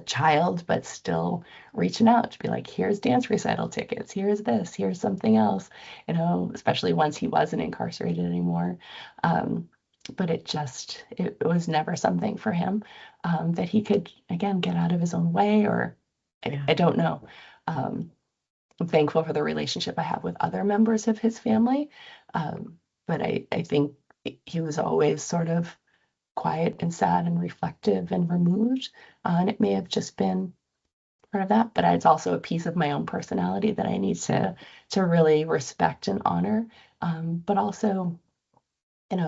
B: child, but still reaching out to be like, here's dance recital tickets, here's this, here's something else, especially once he wasn't incarcerated anymore. Um, but it was never something for him, that he could, again, get out of his own way, or
A: Yeah.
B: I don't know. Um, I'm thankful for the relationship I have with other members of his family. But I think he was always sort of quiet and sad and reflective and removed. And it may have just been part of that, but it's also a piece of my own personality that I need to really respect and honor, but also,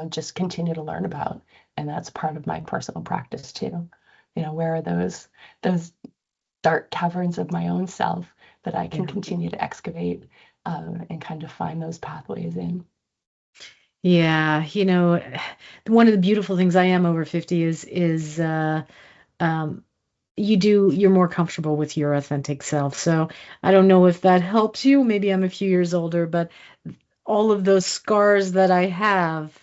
B: just continue to learn about. And that's part of my personal practice too. Where are those dark caverns of my own self that I can
A: Yeah.
B: continue to excavate and kind of find those pathways in.
A: Yeah, one of the beautiful things I am over 50 is um you're more comfortable with your authentic self. So I don't know if that helps you. Maybe I'm a few years older, but all of those scars that I have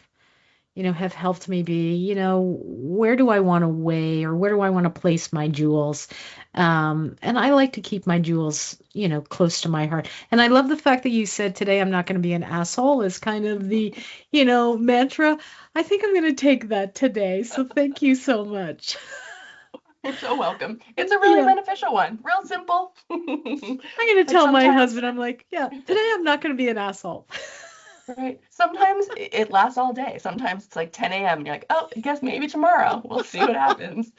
A: helped me be, where do I want to weigh or where do I want to place my jewels? And I like to keep my jewels, close to my heart. And I love the fact that you said today I'm not going to be an asshole is kind of the, mantra. I think I'm going to take that today. So thank you so much.
B: You're so welcome. It's a really
A: Yeah.
B: beneficial one. Real simple.
A: I'm going to
B: But
A: tell my
B: sometimes,
A: husband, I'm like, yeah, today I'm not going to be an asshole.
B: right? Sometimes it lasts all day. Sometimes it's like 10 a.m. and you're like, oh, I guess maybe tomorrow. We'll see what happens.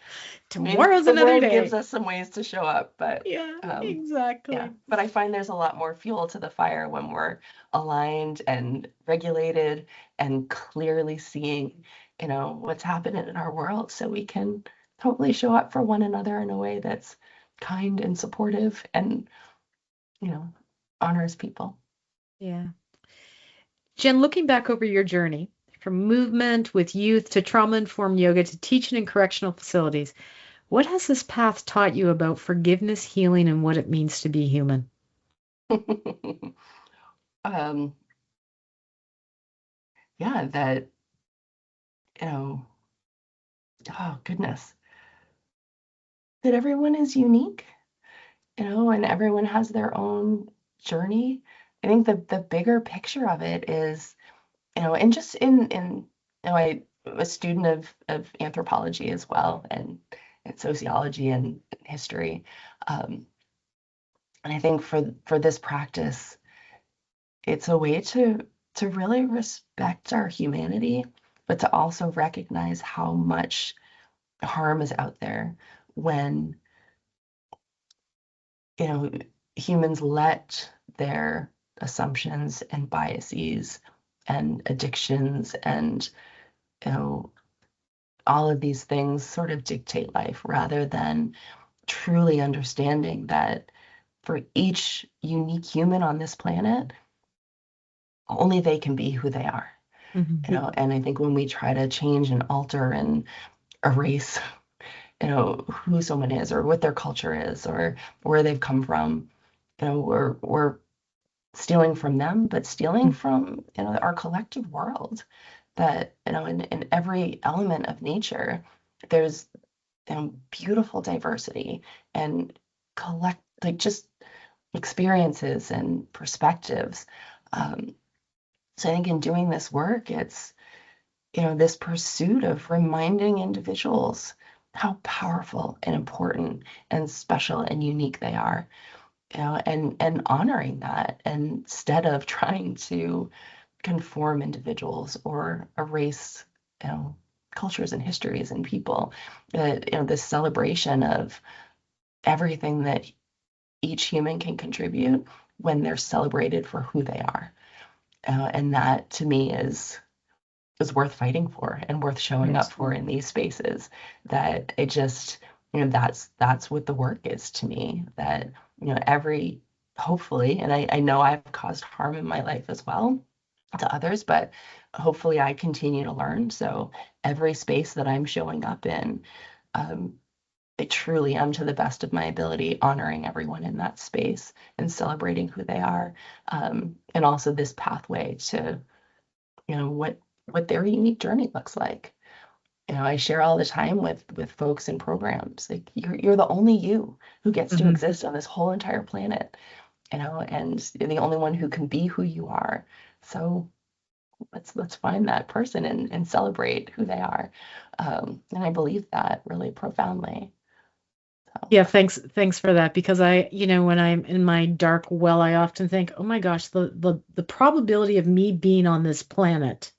B: I mean,
A: Tomorrow's
B: the
A: another
B: world gives
A: day.
B: us some ways to show up, but
A: Yeah,
B: yeah.
A: exactly.
B: But I find there's a lot more fuel to the fire when we're aligned and regulated and clearly seeing, what's happening in our world so we can totally show up for one another in a way that's kind and supportive and, you know, honors people.
A: Yeah. Jen, looking back over your journey from movement with youth to trauma-informed yoga to teaching in correctional facilities, what has this path taught you about forgiveness, healing, and what it means to be human?
B: Um, yeah, that, you know, oh goodness, that everyone is unique, and everyone has their own journey. I think the bigger picture of it is, and just I'm a student of anthropology as well, and sociology and history. Um, and I think for this practice, it's a way to really respect our humanity, but to also recognize how much harm is out there when, you know, humans let their assumptions and biases and addictions and, you know, all of these things sort of dictate life rather than truly understanding that for each unique human on this planet, only they can be who they are.
A: Mhm.
B: And I think when we try to change and alter and erase, who someone is or what their culture is or where they've come from, we're stealing from them, but stealing from, our collective world that, in every element of nature, there's, beautiful diversity and like just experiences and perspectives. Um, so I think in doing this work, it's, this pursuit of reminding individuals how powerful and important and special and unique they are, and honoring that instead of trying to conform individuals or erase, cultures and histories and people. That, this celebration of everything that each human can contribute when they're celebrated for who they are. And that to me is worth fighting for and worth showing
A: Yes.
B: up for in these spaces. That it just, that's what the work is to me. That, every hopefully, and I know I've caused harm in my life as well to others, but hopefully I continue to learn. So every space that I'm showing up in, um, I truly am to the best of my ability, honoring everyone in that space and celebrating who they are. And also this pathway to, what their unique journey looks like. I share all the time with folks in programs, like you're the only you who gets to
A: Mhm.
B: exist on this whole entire planet, and you're the only one who can be who you are. So let's find that person and celebrate who they are. And I believe that really profoundly. So
A: Yeah, thanks for that because when I'm in my dark well, I often think, oh my gosh, the probability of me being on this planet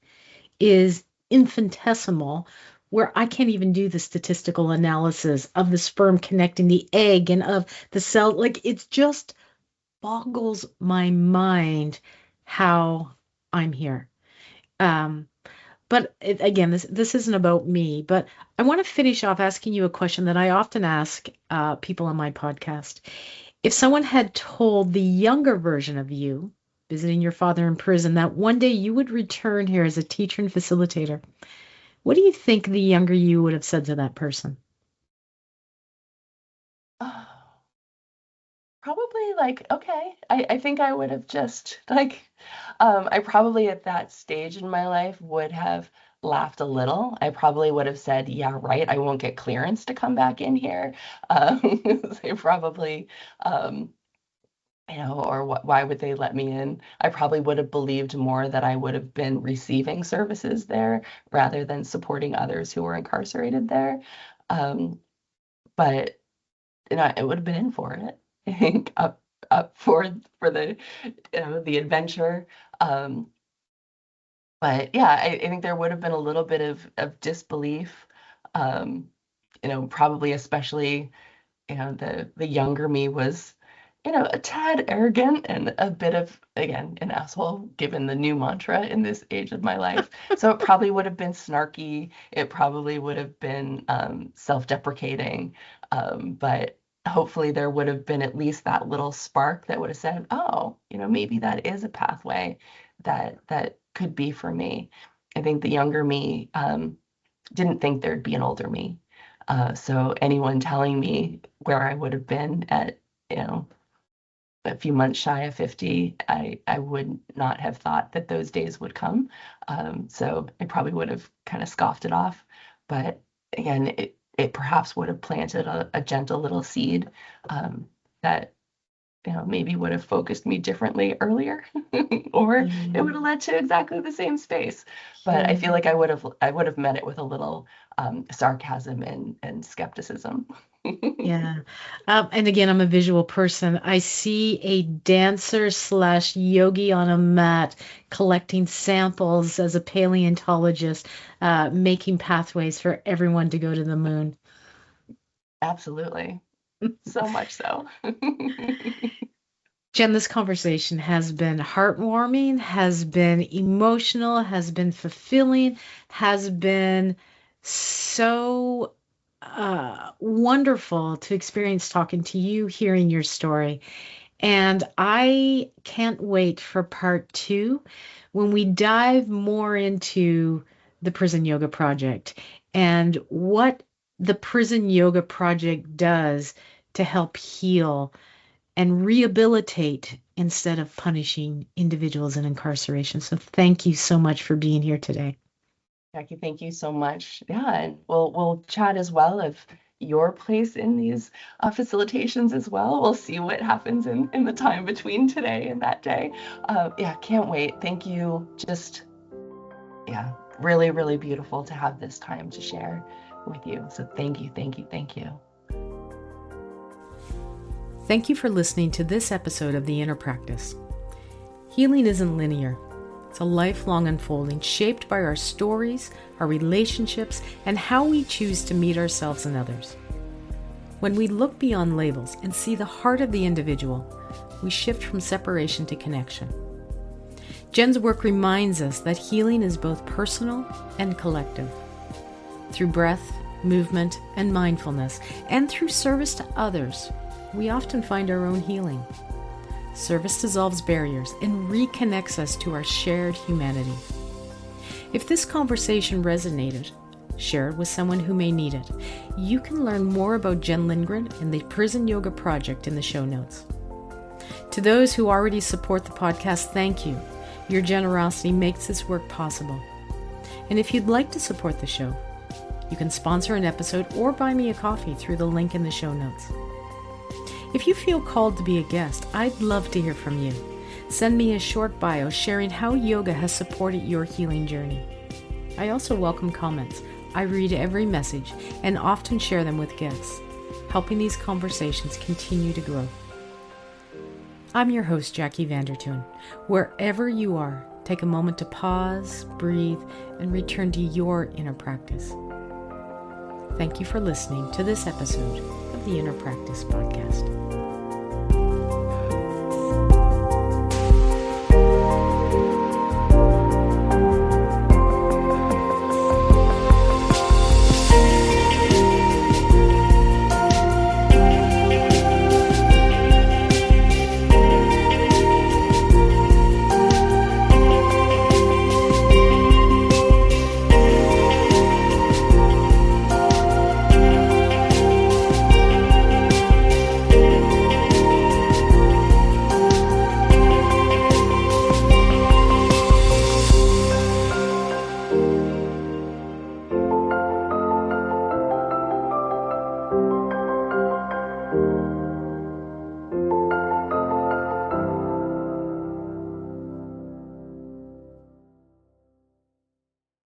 A: is infinitesimal, where I can't even do the statistical analysis of the sperm connecting the egg and of the cell. Like it just boggles my mind how I'm here. Um, but again, this isn't about me, but I want to finish off asking you a question that I often ask people on my podcast. If someone had told the younger version of you, visiting your father in prison, that one day you would return here as a teacher and facilitator, what do you think the younger you would have said to that person?
B: Oh, probably like, okay. I think I would have just like, I probably at that stage in my life would have laughed a little. I probably would have said, yeah, right, I won't get clearance to come back in here. They probably, um, or why would they let me in? I probably would have believed more that I would have been receiving services there rather than supporting others who were incarcerated there. Um, but it would have been in for it. I think up for the the adventure. Um, but yeah, I think there would have been a little bit of disbelief. Um, probably especially the younger me was, a tad arrogant and a bit of, again, an asshole, given the new mantra in this age of my life. So it probably would have been snarky. It probably would have been self-deprecating. But hopefully there would have been at least that little spark that would have said, oh, maybe that is a pathway that could be for me. I think the younger me didn't think there'd be an older me. So anyone telling me where I would have been at, a few months shy of 50, I would not have thought that those days would come. So I probably would have kind of scoffed it off. But again, it perhaps would have planted a gentle little seed that maybe would have focused me differently earlier, or it would have led to exactly the same space. But I feel like I would have met it with a little sarcasm and skepticism.
A: Yeah. And again, I'm a visual person. I see a dancer slash yogi on a mat collecting samples as a paleontologist, making pathways for everyone to go to the moon.
B: Absolutely. So much so.
A: Jen, this conversation has been heartwarming, has been emotional, has been fulfilling, has been so wonderful to experience talking to you, hearing your story. And I can't wait for part two when we dive more into the Prison Yoga Project and what the Prison Yoga Project does to help heal and rehabilitate instead of punishing individuals in incarceration. So thank you so much for being here today.
B: Jackie, thank you so much. Yeah, and we'll chat as well of your place in these facilitations as well. We'll see what happens in the time between today and that day. Yeah, can't wait. Thank you. Just, yeah, really, really beautiful to have this time to share with you. So thank you, thank you, thank you.
A: Thank you for listening to this episode of The Inner Practice. Healing isn't linear. It's a lifelong unfolding shaped by our stories, our relationships, and how we choose to meet ourselves and others. When we look beyond labels and see the heart of the individual, we shift from separation to connection. Jen's work reminds us that healing is both personal and collective. Through breath, movement, and mindfulness, and through service to others, we often find our own healing. Service dissolves barriers and reconnects us to our shared humanity. If this conversation resonated, share it with someone who may need it. You can learn more about Jen Lindgren and the Prison Yoga Project in the show notes. To those who already support the podcast, thank you. Your generosity makes this work possible. And if you'd like to support the show, you can sponsor an episode or buy me a coffee through the link in the show notes. If you feel called to be a guest, I'd love to hear from you. Send me a short bio sharing how yoga has supported your healing journey. I also welcome comments. I read every message and often share them with guests, helping these conversations continue to grow. I'm your host, Jackie Vandertoon. Wherever you are, take a moment to pause, breathe, and return to your inner practice. Thank you for listening to this episode of the Inner Practice Podcast.